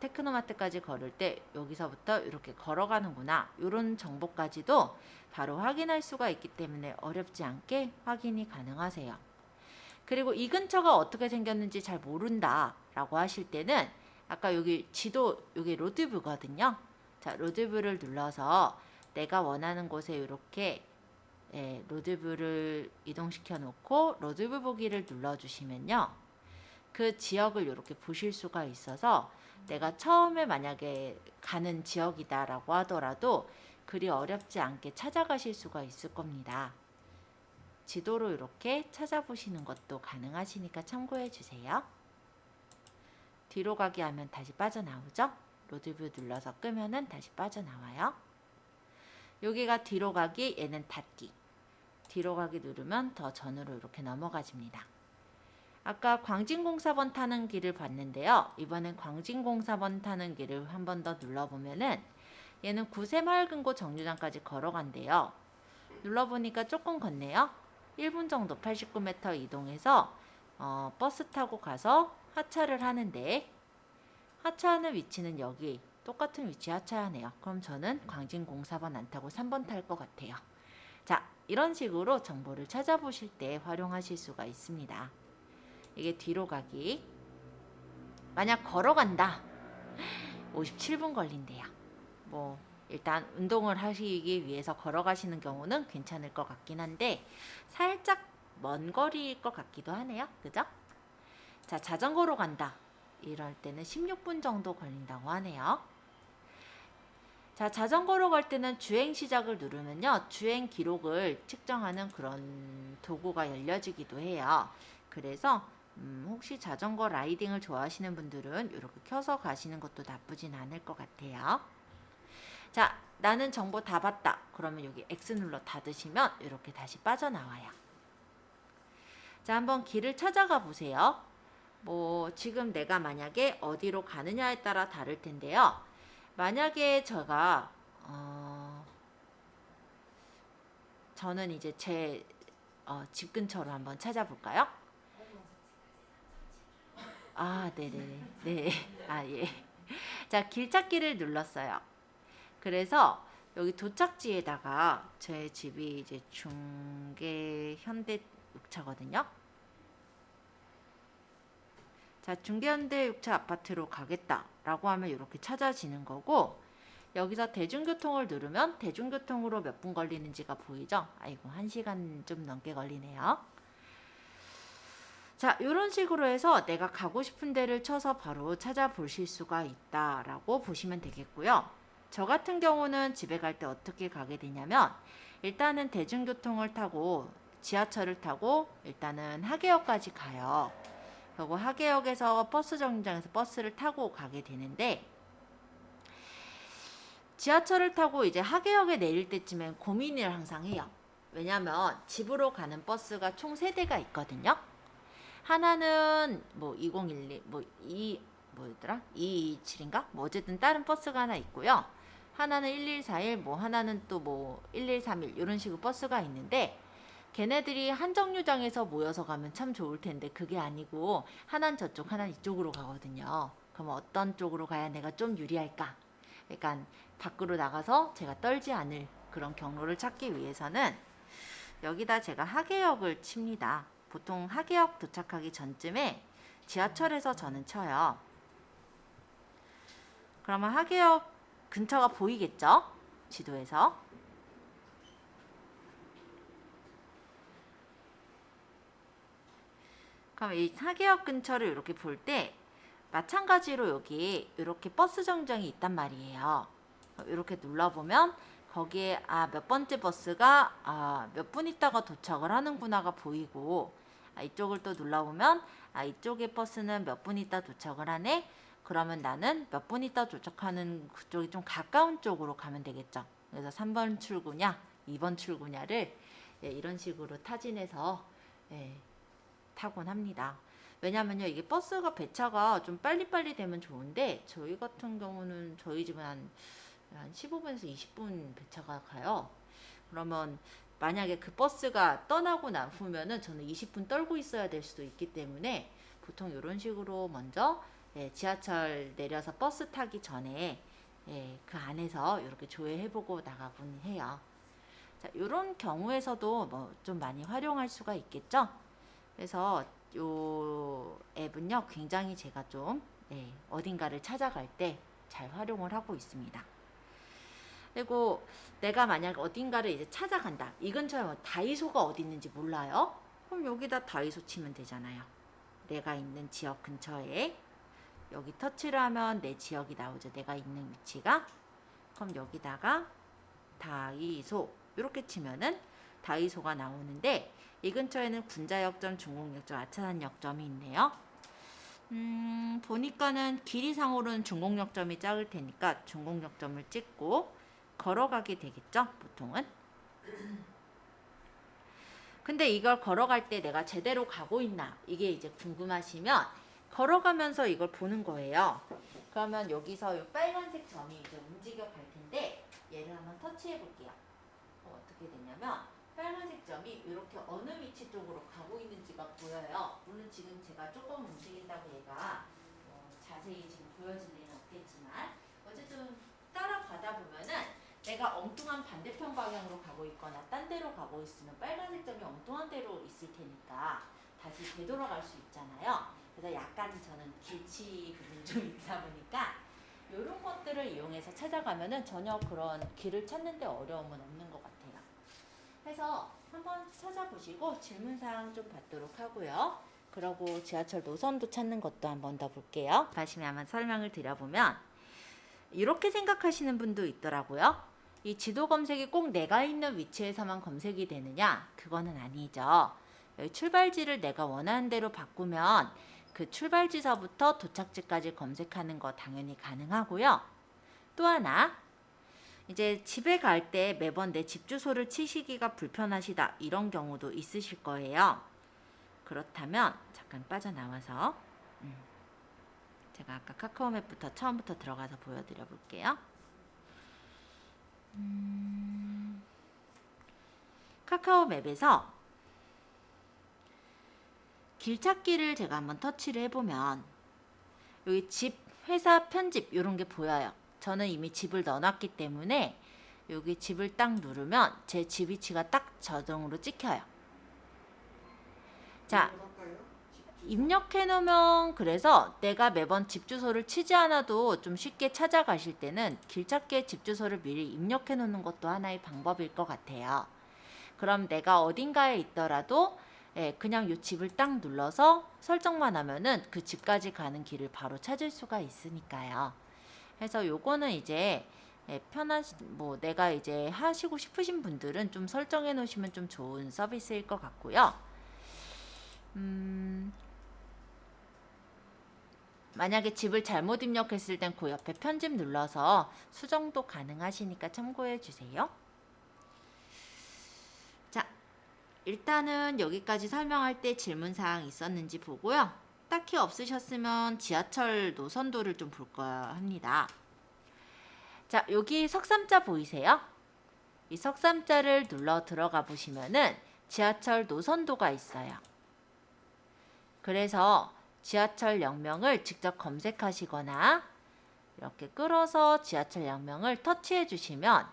테크노마트까지 걸을 때 여기서부터 이렇게 걸어가는구나. 이런 정보까지도 바로 확인할 수가 있기 때문에 어렵지 않게 확인이 가능하세요. 그리고 이 근처가 어떻게 생겼는지 잘 모른다 라고 하실 때는 아까 여기 지도 여기 로드뷰거든요. 자, 로드뷰를 눌러서 내가 원하는 곳에 이렇게 로드뷰를 이동시켜 놓고 로드뷰 보기를 눌러주시면요. 그 지역을 이렇게 보실 수가 있어서 내가 처음에 만약에 가는 지역이다라고 하더라도 그리 어렵지 않게 찾아가실 수가 있을 겁니다. 지도로 이렇게 찾아보시는 것도 가능하시니까 참고해 주세요. 뒤로 가기 하면 다시 빠져나오죠? 로드뷰 눌러서 끄면은 다시 빠져나와요. 여기가 뒤로 가기, 얘는 닫기. 뒤로 가기 누르면 더 전으로 이렇게 넘어가집니다. 아까 광진공사번 타는 길을 봤는데요. 이번엔 광진공사번 타는 길을 한 번 더 눌러보면은 얘는 구세마을금고 정류장까지 걸어간대요. 눌러보니까 조금 걷네요. 1분 정도 89m 이동해서 버스 타고 가서 하차를 하는데 하차하는 위치는 여기 똑같은 위치에 하차하네요. 그럼 저는 광진공사번 안 타고 3번 탈 것 같아요. 자, 이런 식으로 정보를 찾아보실 때 활용하실 수가 있습니다. 이게 뒤로 가기. 만약 걸어간다. 57분 걸린대요. 뭐 일단 운동을 하시기 위해서 걸어가시는 경우는 괜찮을 것 같긴 한데 살짝 먼 거리일 것 같기도 하네요. 그죠? 자, 자전거로 간다. 이럴 때는 16분 정도 걸린다고 하네요. 자, 자전거로 갈 때는 주행 시작을 누르면요. 주행 기록을 측정하는 그런 도구가 열려지기도 해요. 그래서 혹시 자전거 라이딩을 좋아하시는 분들은 이렇게 켜서 가시는 것도 나쁘진 않을 것 같아요. 자, 나는 정보 다 봤다. 그러면 여기 X 눌러 닫으시면 이렇게 다시 빠져나와요. 자, 한번 길을 찾아가 보세요. 뭐 지금 내가 만약에 어디로 가느냐에 따라 다를 텐데요. 만약에 제가 저는 이제 제 집 근처로 한번 찾아볼까요? 아, 네네. 네. 아, 예. 자, 길찾기를 눌렀어요. 그래서 여기 도착지에다가 제 집이 이제 중계 현대 6차거든요. 자, 중계 현대 6차 아파트로 가겠다라고 하면 이렇게 찾아지는 거고, 여기서 대중교통을 누르면 대중교통으로 몇 분 걸리는지가 보이죠? 아이고, 1시간 좀 넘게 걸리네요. 자, 이런 식으로 해서 내가 가고 싶은 데를 쳐서 바로 찾아보실 수가 있다라고 보시면 되겠고요. 저 같은 경우는 집에 갈 때 어떻게 가게 되냐면, 일단은 대중교통을 타고 지하철을 타고 일단은 하계역까지 가요. 그리고 하계역에서 버스 정류장에서 버스를 타고 가게 되는데, 지하철을 타고 이제 하계역에 내릴 때쯤엔 고민을 항상 해요. 왜냐면 집으로 가는 버스가 총 3대가 있거든요. 하나는 뭐 2012, 뭐였더라? 227인가? 뭐 어쨌든 다른 버스가 하나 있고요. 하나는 1141, 뭐 하나는 또 뭐 1131 이런 식으로 버스가 있는데, 걔네들이 한 정류장에서 모여서 가면 참 좋을 텐데 그게 아니고 하나는 저쪽 하나는 이쪽으로 가거든요. 그럼 어떤 쪽으로 가야 내가 좀 유리할까? 그러니까 밖으로 나가서 제가 떨지 않을 그런 경로를 찾기 위해서는 여기다 제가 하계역을 칩니다. 보통 하계역 도착하기 전쯤에 지하철에서 저는 쳐요. 그러면 하계역 근처가 보이겠죠? 지도에서. 그럼 이 하계역 근처를 이렇게 볼 때 마찬가지로 여기 이렇게 버스 정류장이 있단 말이에요. 이렇게 눌러보면 거기에 몇 번째 버스가 몇 분 있다가 도착을 하는구나가 보이고, 이쪽을 또 눌러보면 이쪽의 버스는 몇 분 있다 도착을 하네. 그러면 나는 몇 분 있다 도착하는 그쪽이 좀 가까운 쪽으로 가면 되겠죠. 그래서 3번 출구냐 2번 출구냐를 이런 식으로 타진해서 타곤 합니다. 왜냐면요, 이게 버스가 배차가 좀 빨리빨리 되면 좋은데 저희 같은 경우는 저희 집은 한 15분에서 20분 배차가 가요. 그러면 만약에 그 버스가 떠나고 나후면은 저는 20분 떨고 있어야 될 수도 있기 때문에 보통 이런 식으로 먼저 지하철 내려서 버스 타기 전에 그 안에서 이렇게 조회해보고 나가곤 해요. 자, 이런 경우에서도 뭐 좀 많이 활용할 수가 있겠죠. 그래서 요 앱은요 굉장히 제가 좀 어딘가를 찾아갈 때 잘 활용을 하고 있습니다. 그리고 내가 만약 어딘가를 이제 찾아간다. 이 근처에 뭐 다이소가 어디 있는지 몰라요? 그럼 여기다 다이소 치면 되잖아요. 내가 있는 지역 근처에 여기 터치를 하면 내 지역이 나오죠. 내가 있는 위치가. 그럼 여기다가 다이소 이렇게 치면은 다이소가 나오는데, 이 근처에는 군자역점, 중곡역점, 아차산역점이 있네요. 보니까는 길이상으로는 중곡역점이 작을 테니까 중곡역점을 찍고 걸어가게 되겠죠, 보통은. 근데 이걸 걸어갈 때 내가 제대로 가고 있나, 이게 이제 궁금하시면 걸어가면서 이걸 보는 거예요. 그러면 여기서 이 빨간색 점이 이제 움직여 갈 텐데, 얘를 한번 터치해 볼게요. 어떻게 되냐면 빨간색 점이 이렇게 어느 위치 쪽으로 가고 있는지가 보여요. 물론 지금 제가 조금 움직인다고 얘가 자세히 지금 보여질 리는 없겠지만, 어쨌든 따라가다 보면은 내가 엉뚱한 반대편 방향으로 가고 있거나 딴 데로 가고 있으면 빨간색 점이 엉뚱한 데로 있을 테니까 다시 되돌아갈 수 있잖아요. 그래서 약간 저는 길치 부분이 좀 있다 보니까 이런 것들을 이용해서 찾아가면은 전혀 그런 길을 찾는 데 어려움은 없는 것 같아요. 해서 한번 찾아보시고 질문사항 좀 받도록 하고요. 그러고 지하철 노선도 찾는 것도 한번 더 볼게요. 다시 한번 설명을 드려보면 이렇게 생각하시는 분도 있더라고요. 이 지도 검색이 꼭 내가 있는 위치에서만 검색이 되느냐? 그거는 아니죠. 여기 출발지를 내가 원하는 대로 바꾸면 그 출발지서부터 도착지까지 검색하는 거 당연히 가능하고요. 또 하나, 이제 집에 갈 때 매번 내 집 주소를 치시기가 불편하시다, 이런 경우도 있으실 거예요. 그렇다면 잠깐 빠져나와서 제가 아까 카카오맵부터 처음부터 들어가서 보여드려 볼게요. 카카오맵에서 길찾기를 제가 한번 터치를 해보면 여기 집, 회사, 편집 이런 게 보여요. 저는 이미 집을 넣어놨기 때문에 여기 집을 딱 누르면 제 집 위치가 딱 자동으로 찍혀요. 자, 입력해 놓으면 그래서 내가 매번 집 주소를 치지 않아도 좀 쉽게 찾아가실 때는 길찾기의 집 주소를 미리 입력해 놓는 것도 하나의 방법일 것 같아요. 그럼 내가 어딘가에 있더라도 그냥 이 집을 딱 눌러서 설정만 하면은 그 집까지 가는 길을 바로 찾을 수가 있으니까요. 그래서 요거는 이제 뭐 내가 이제 하시고 싶으신 분들은 좀 설정해 놓으시면 좀 좋은 서비스일 것 같고요. 만약에 집을 잘못 입력했을 땐 그 옆에 편집 눌러서 수정도 가능하시니까 참고해 주세요. 자, 일단은 여기까지 설명할 때 질문사항 있었는지 보고요. 딱히 없으셨으면 지하철 노선도를 좀 볼 거야 합니다. 자, 여기 석삼자 보이세요? 이 석삼자를 눌러 들어가 보시면은 지하철 노선도가 있어요. 그래서 지하철역명을 직접 검색하시거나 이렇게 끌어서 지하철역명을 터치해 주시면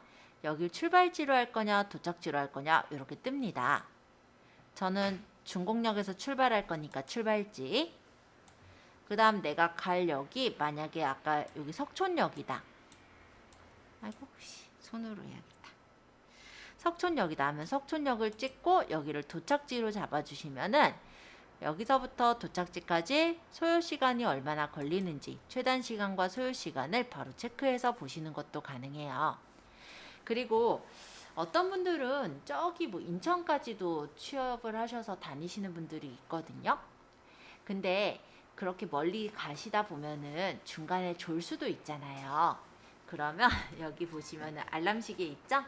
여기 출발지로 할 거냐 도착지로 할 거냐 이렇게 뜹니다. 저는 중곡역에서 출발할 거니까 출발지. 그 다음 내가 갈 역이 만약에 아까 여기 석촌역이다. 아이고 손으로 해야겠다. 석촌역이다 하면 석촌역을 찍고 여기를 도착지로 잡아주시면은 여기서부터 도착지까지 소요시간이 얼마나 걸리는지 최단시간과 소요시간을 바로 체크해서 보시는 것도 가능해요. 그리고 어떤 분들은 저기 뭐 인천까지도 취업을 하셔서 다니시는 분들이 있거든요. 근데 그렇게 멀리 가시다 보면은 중간에 졸 수도 있잖아요. 그러면 여기 보시면은 알람시계 있죠?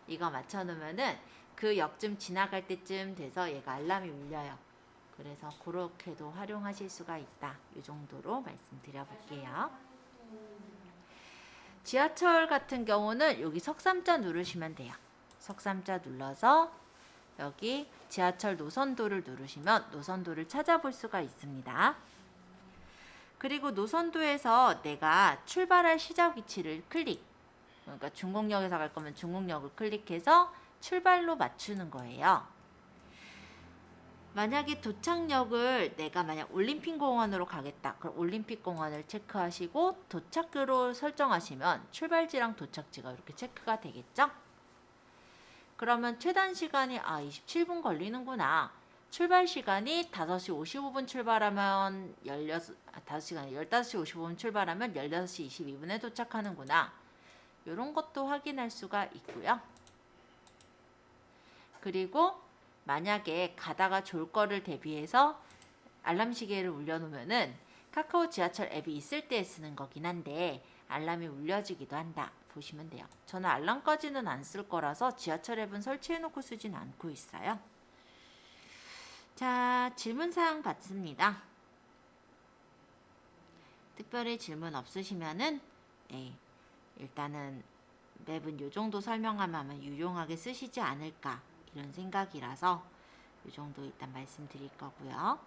이거 맞춰놓으면은 그 역쯤 지나갈 때쯤 돼서 얘가 알람이 울려요. 그래서 그렇게도 활용하실 수가 있다. 이 정도로 말씀드려 볼게요. 지하철 같은 경우는 여기 석삼자 누르시면 돼요. 석삼자 눌러서 여기 지하철 노선도를 누르시면 노선도를 찾아볼 수가 있습니다. 그리고 노선도에서 내가 출발할 시작 위치를 클릭, 그러니까 중곡역에서 갈 거면 중곡역을 클릭해서 출발로 맞추는 거예요. 만약에 도착역을 내가 만약 올림픽공원으로 가겠다. 그럼 올림픽공원을 체크하시고 도착지로 설정하시면 출발지랑 도착지가 이렇게 체크가 되겠죠? 그러면 최단 시간이 27분 걸리는구나. 출발 시간이 5시 55분 출발하면 15시 55분 출발하면 16시 22분에 도착하는구나. 이런 것도 확인할 수가 있고요. 그리고 만약에 가다가 졸 거를 대비해서 알람 시계를 울려놓으면은 카카오 지하철 앱이 있을 때 쓰는 거긴 한데 알람이 울려지기도 한다. 보시면 돼요. 저는 알람까지는 안 쓸 거라서 지하철 앱은 설치해놓고 쓰진 않고 있어요. 자, 질문사항 받습니다. 특별히 질문 없으시면은 일단은 맵은 요 정도 설명하면 유용하게 쓰시지 않을까 이런 생각이라서 요 정도 일단 말씀드릴 거고요.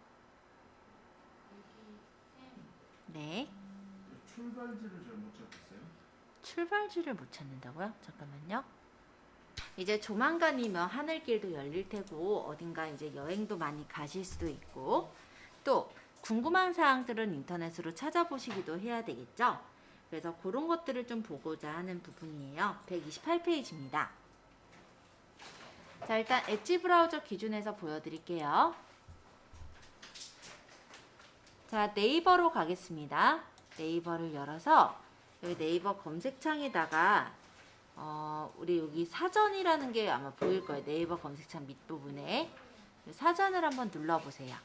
네. 출발지를 잘못 찾겠어요? 출발지를 못 찾는다고요? 잠깐만요. 이제 조만간이면 하늘길도 열릴 테고 어딘가 이제 여행도 많이 가실 수도 있고 또 궁금한 사항들은 인터넷으로 찾아보시기도 해야 되겠죠? 그래서 그런 것들을 좀 보고자 하는 부분이에요. 128페이지입니다. 자, 일단 엣지 브라우저 기준에서 보여드릴게요. 자, 네이버로 가겠습니다. 네이버를 열어서 여기 네이버 검색창에다가 우리 여기 사전이라는 게 아마 보일 거예요. 네이버 검색창 밑부분에 사전을 한번 눌러보세요.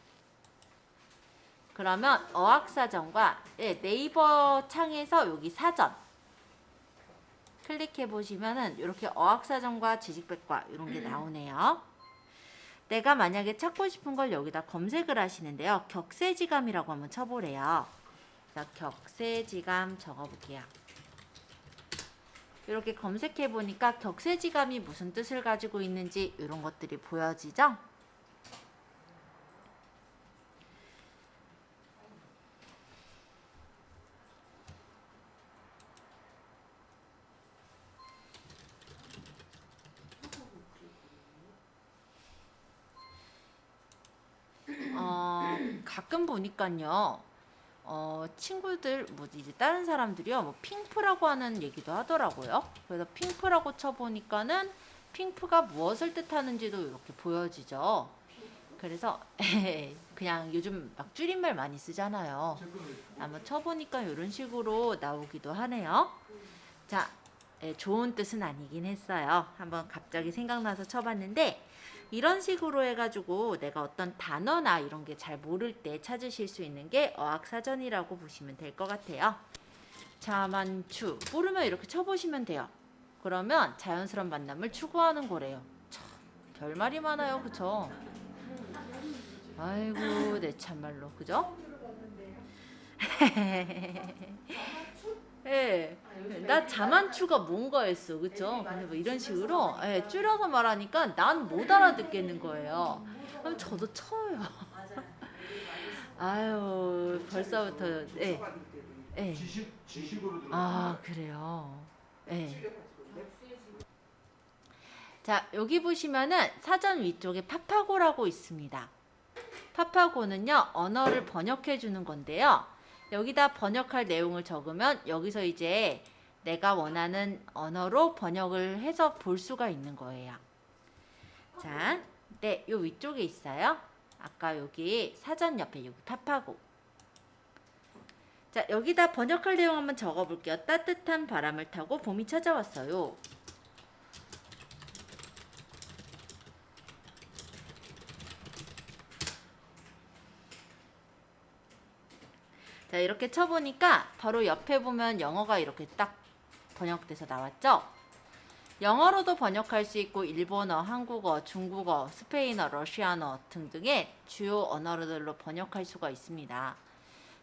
그러면 어학사전과 네이버 창에서 여기 사전 클릭해 보시면은 이렇게 어학사전과 지식백과 이런 게 나오네요. 내가 만약에 찾고 싶은 걸 여기다 검색을 하시는데요. 격세지감이라고 한번 쳐보래요. 자, 격세지감 적어볼게요. 이렇게 검색해 보니까 격세지감이 무슨 뜻을 가지고 있는지 이런 것들이 보여지죠? 가끔 보니까요. 친구들 이제 다른 사람들이요. 뭐 핑프라고 하는 얘기도 하더라고요. 그래서 핑프라고 쳐보니까는 핑프가 무엇을 뜻하는지도 이렇게 보여지죠. 그래서 그냥 요즘 막 줄임말 많이 쓰잖아요. 아마 쳐보니까 이런 식으로 나오기도 하네요. 자, 좋은 뜻은 아니긴 했어요. 한번 갑자기 생각나서 쳐봤는데 이런 식으로 해가지고 내가 어떤 단어나 이런 게 잘 모를 때 찾으실 수 있는 게 어학사전이라고 보시면 될 것 같아요. 자만추 모르면 이렇게 쳐보시면 돼요. 그러면 자연스러운 만남을 추구하는 거래요. 참 별말이 많아요. 그쵸? 아이고 내 참말로 그죠? 예, 나 자만추가 뭔가 했어, 그쵸? 근데 뭐 이런 식으로 줄여서 말하니까 난 못 알아듣겠는 거예요. 그럼 저도 쳐요. 아유, 벌써부터 예. 지식으로 들어. 아, 그래요. 예. 자, 여기 보시면은 사전 위쪽에 파파고라고 있습니다. 파파고는요, 언어를 번역해 주는 건데요. 여기다 번역할 내용을 적으면 여기서 이제 내가 원하는 언어로 번역을 해서 볼 수가 있는 거예요. 자, 네, 요 위쪽에 있어요. 아까 여기 사전 옆에 여기 파파고. 자, 여기다 번역할 내용 한번 적어볼게요. 따뜻한 바람을 타고 봄이 찾아왔어요. 자, 이렇게 쳐보니까 바로 옆에 보면 영어가 이렇게 딱 번역돼서 나왔죠? 영어로도 번역할 수 있고 일본어, 한국어, 중국어, 스페인어, 러시아어 등등의 주요 언어들로 번역할 수가 있습니다.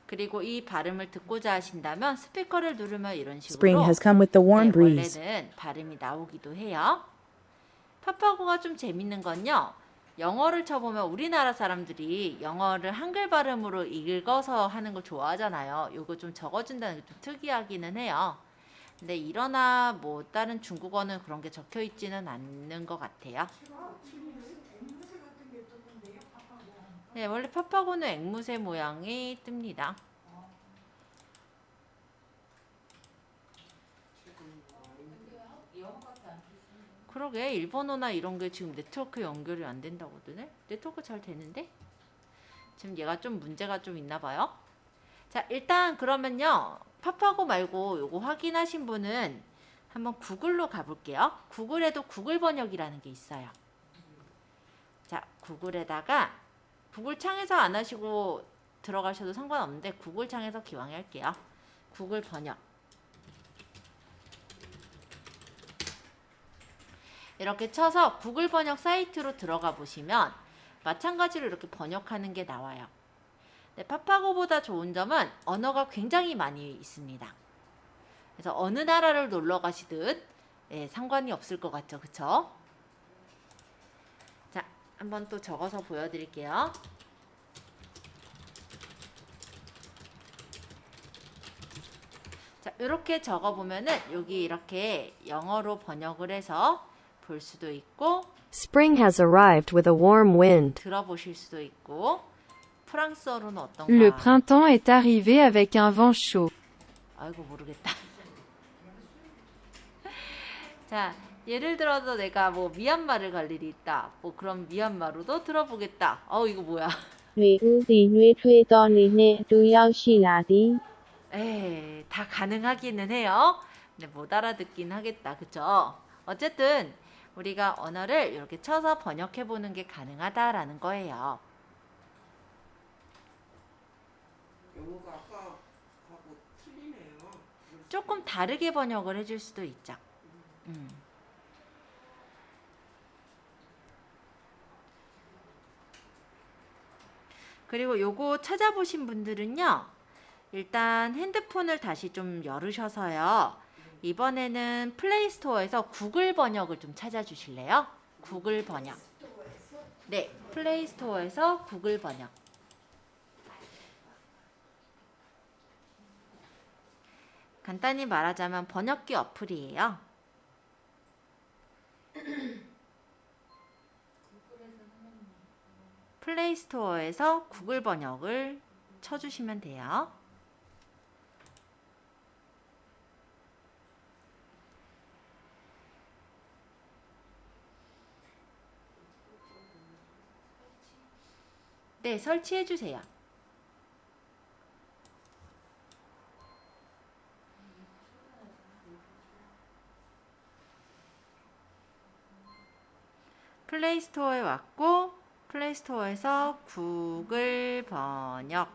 그리고 이 발음을 듣고자 하신다면 스피커를 누르면 이런 Spring 식으로 has come with the warm breeze. 원래는 발음이 나오기도 해요. 파파고가 좀 재밌는 건요. 영어를 쳐보면 우리나라 사람들이 영어를 한글 발음으로 읽어서 하는 걸 좋아하잖아요. 요거 좀 적어준다는 게 좀 특이하기는 해요. 근데 일어나 뭐 다른 중국어는 그런 게 적혀 있지는 않는 것 같아요. 앵무새 같은 게 뜨던데요, 파파고. 네, 원래 파파고는 앵무새 모양이 뜹니다. 그러게 일본어나 이런 게 지금 네트워크 연결이 안 된다고 하더네. 네트워크 잘 되는데? 지금 얘가 좀 문제가 좀 있나 봐요. 자, 일단 그러면요. 파파고 말고 요거 확인하신 분은 한번 구글로 가볼게요. 구글에도 구글 번역이라는 게 있어요. 자, 구글에다가 구글 창에서 안 하시고 들어가셔도 상관없는데 구글 창에서 기왕에 할게요. 구글 번역. 이렇게 쳐서 구글 번역 사이트로 들어가 보시면 마찬가지로 이렇게 번역하는 게 나와요. 네, 파파고보다 좋은 점은 언어가 굉장히 많이 있습니다. 그래서 어느 나라를 놀러 가시든 상관이 없을 것 같죠, 그쵸? 자, 한번 또 적어서 보여드릴게요. 자, 이렇게 적어보면은 여기 이렇게 영어로 번역을 해서 볼 수도 있고 Spring has arrived with a warm wind. 들어보실 수도 있고 프랑스어로는 어떤가? Le printemps est arrivé avec un vent chaud. 아이고 모르겠다. 자, 예를 들어서 내가 뭐 미얀마를 갈 일이 있다. 뭐 그럼 미얀마로도 들어보겠다. 이거 뭐야? 女巫地约推到你内都要去哪里？ 다 가능하기는 해요. 근데 못 알아듣긴 하겠다. 그쵸? 어쨌든 우리가 언어를 이렇게 쳐서 번역해 보는 게 가능하다라는 거예요. 영어가 아까하고 틀리네요. 조금 다르게 번역을 해줄 수도 있죠. 그리고 요거 찾아보신 분들은요. 일단 핸드폰을 다시 좀 열으셔서요. 이번에는 플레이스토어에서 구글 번역을 좀 찾아주실래요? 구글 번역. 네, 플레이스토어에서 구글 번역. 간단히 말하자면 번역기 어플이에요. 플레이스토어에서 구글 번역을 쳐주시면 돼요. 네, 설치해 주세요. 플레이스토어에 왔고 플레이스토어에서 구글 번역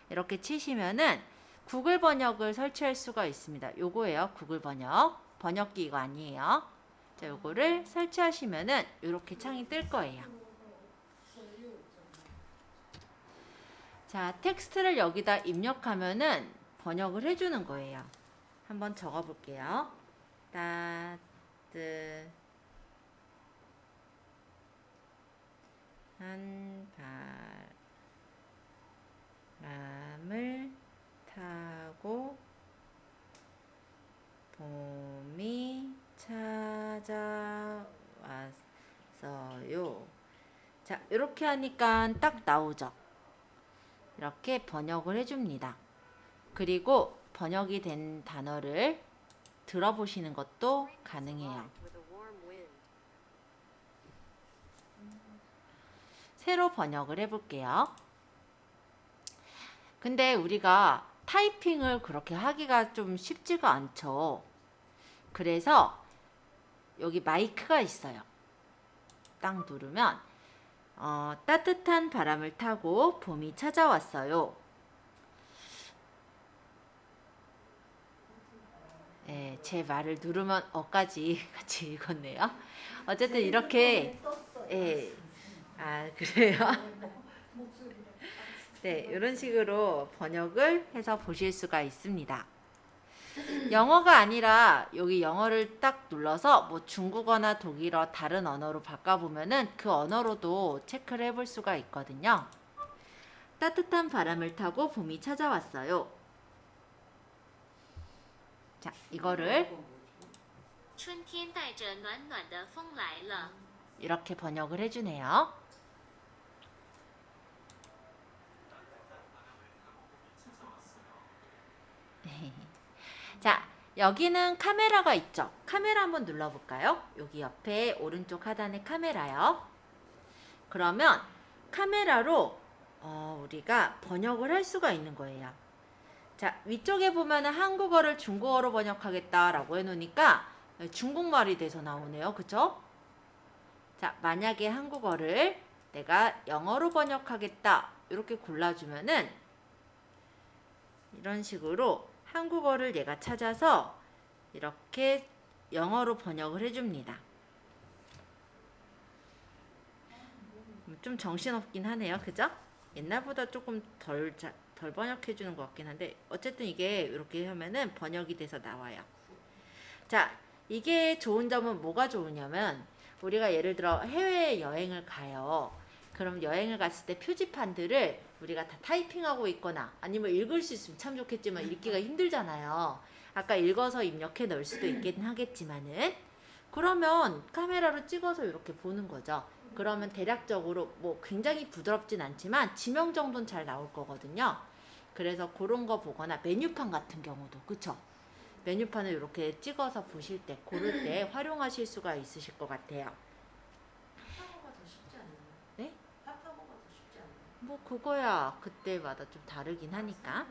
이렇게 치시면은 구글 번역을 설치할 수가 있습니다. 요거예요. 구글 번역. 번역기 이거 아니에요. 자, 요거를 설치하시면은 이렇게 창이 뜰 거예요. 자, 텍스트를 여기다 입력하면은 번역을 해주는 거예요. 한번 적어 볼게요. 따뜻한 바람을 타고 봄이 찾아왔어요. 자, 이렇게 하니까 딱 나오죠. 이렇게 번역을 해줍니다. 그리고 번역이 된 단어를 들어보시는 것도 가능해요. 새로 번역을 해볼게요. 근데 우리가 타이핑을 그렇게 하기가 좀 쉽지가 않죠. 그래서 여기 마이크가 있어요. 딱 누르면 따뜻한 바람을 타고 봄이 찾아왔어요. 네, 제 말을 누르면 어까지 같이 읽었네요. 어쨌든 이렇게 그래요? 네, 이런 식으로 번역을 해서 보실 수가 있습니다. 영어가 아니라 여기 영어를 딱 눌러서 뭐 중국어나 독일어 다른 언어로 바꿔보면은 그 언어로도 체크를 해볼 수가 있거든요. 따뜻한 바람을 타고 봄이 찾아왔어요. 자, 이거를 이렇게 번역을 해주네요. 자, 여기는 카메라가 있죠. 카메라 한번 눌러볼까요? 여기 옆에 오른쪽 하단에 카메라요. 그러면 카메라로 우리가 번역을 할 수가 있는 거예요. 자, 위쪽에 보면은 한국어를 중국어로 번역하겠다라고 해놓으니까 중국말이 돼서 나오네요. 그쵸? 자, 만약에 한국어를 내가 영어로 번역하겠다 이렇게 골라주면은 이런 식으로 한국어를 얘가 찾아서 이렇게 영어로 번역을 해줍니다. 좀 정신없긴 하네요. 그죠? 옛날보다 조금 덜 번역해주는 것 같긴 한데 어쨌든 이게 이렇게 하면은 번역이 돼서 나와요. 자, 이게 좋은 점은 뭐가 좋으냐면 우리가 예를 들어 해외여행을 가요. 그럼 여행을 갔을 때 표지판들을 우리가 다 타이핑하고 있거나 아니면 읽을 수 있으면 참 좋겠지만 읽기가 힘들잖아요. 아까 읽어서 입력해 넣을 수도 있긴 하겠지만은 그러면 카메라로 찍어서 이렇게 보는 거죠. 그러면 대략적으로 뭐 굉장히 부드럽진 않지만 지명 정도는 잘 나올 거거든요. 그래서 그런 거 보거나 메뉴판 같은 경우도 그쵸? 메뉴판을 이렇게 찍어서 보실 때 고를 때 활용하실 수가 있으실 것 같아요. 파파고가 더 쉽지 않나요? 네? 파파고가 더 쉽지 않나요? 뭐 그거야 그때마다 좀 다르긴 하니까.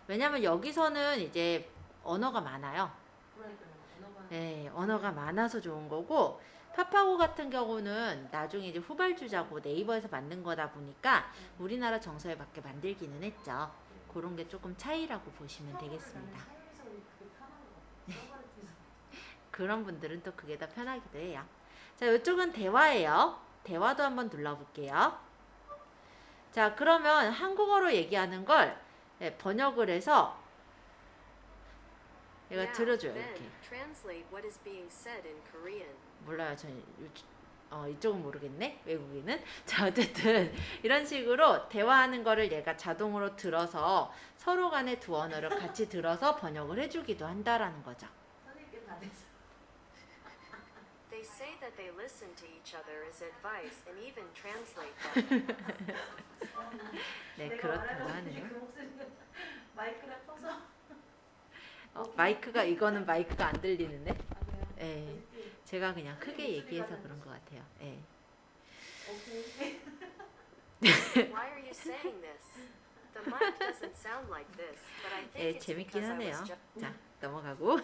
왜냐면 여기서는 이제 언어가 많아요. 그러니까요. 언어가 네, 언어가 많아서 좋은 거고 파파고 같은 경우는 나중에 이제 후발주자고 네이버에서 만든 거다 보니까 우리나라 정서에 맞게 만들기는 했죠. 그런 게 조금 차이라고 보시면 되겠습니다. 사용성이 그게 편한 것 같아요. 서버를 그런 분들은 또 그게 더 편하기도 해요. 자, 이쪽은 대화예요. 대화도 한번 눌러볼게요. 자, 그러면 한국어로 얘기하는 걸 번역을 해서 얘가 들어줘요. 이렇게. Translate what is being said in Korean. 몰라요. 이쪽은 모르겠네. 외국인은. 자, 어쨌든 이런 식으로 대화하는 거를 얘가 자동으로 들어서 서로 간의 두 언어를 같이 들어서 번역을 해주기도 한다라는 거죠. 선생님께 다 돼서. They say that they listen to each other as advice and even translate them. 네, 내가 그렇다고 말하는 하네요. 그 목소리가 마이크가 커서. 마이크가 이거는 마이크가 안 들리는데. 아, 그래요? 예. 제가 그냥 크게 얘기해서 그런 것 같아요. 예. 오케이. Why are you saying this? The mic doesn't sound like this, but I think 예, it's 재밌긴 because I 하네요. was just 자, 넘어가고.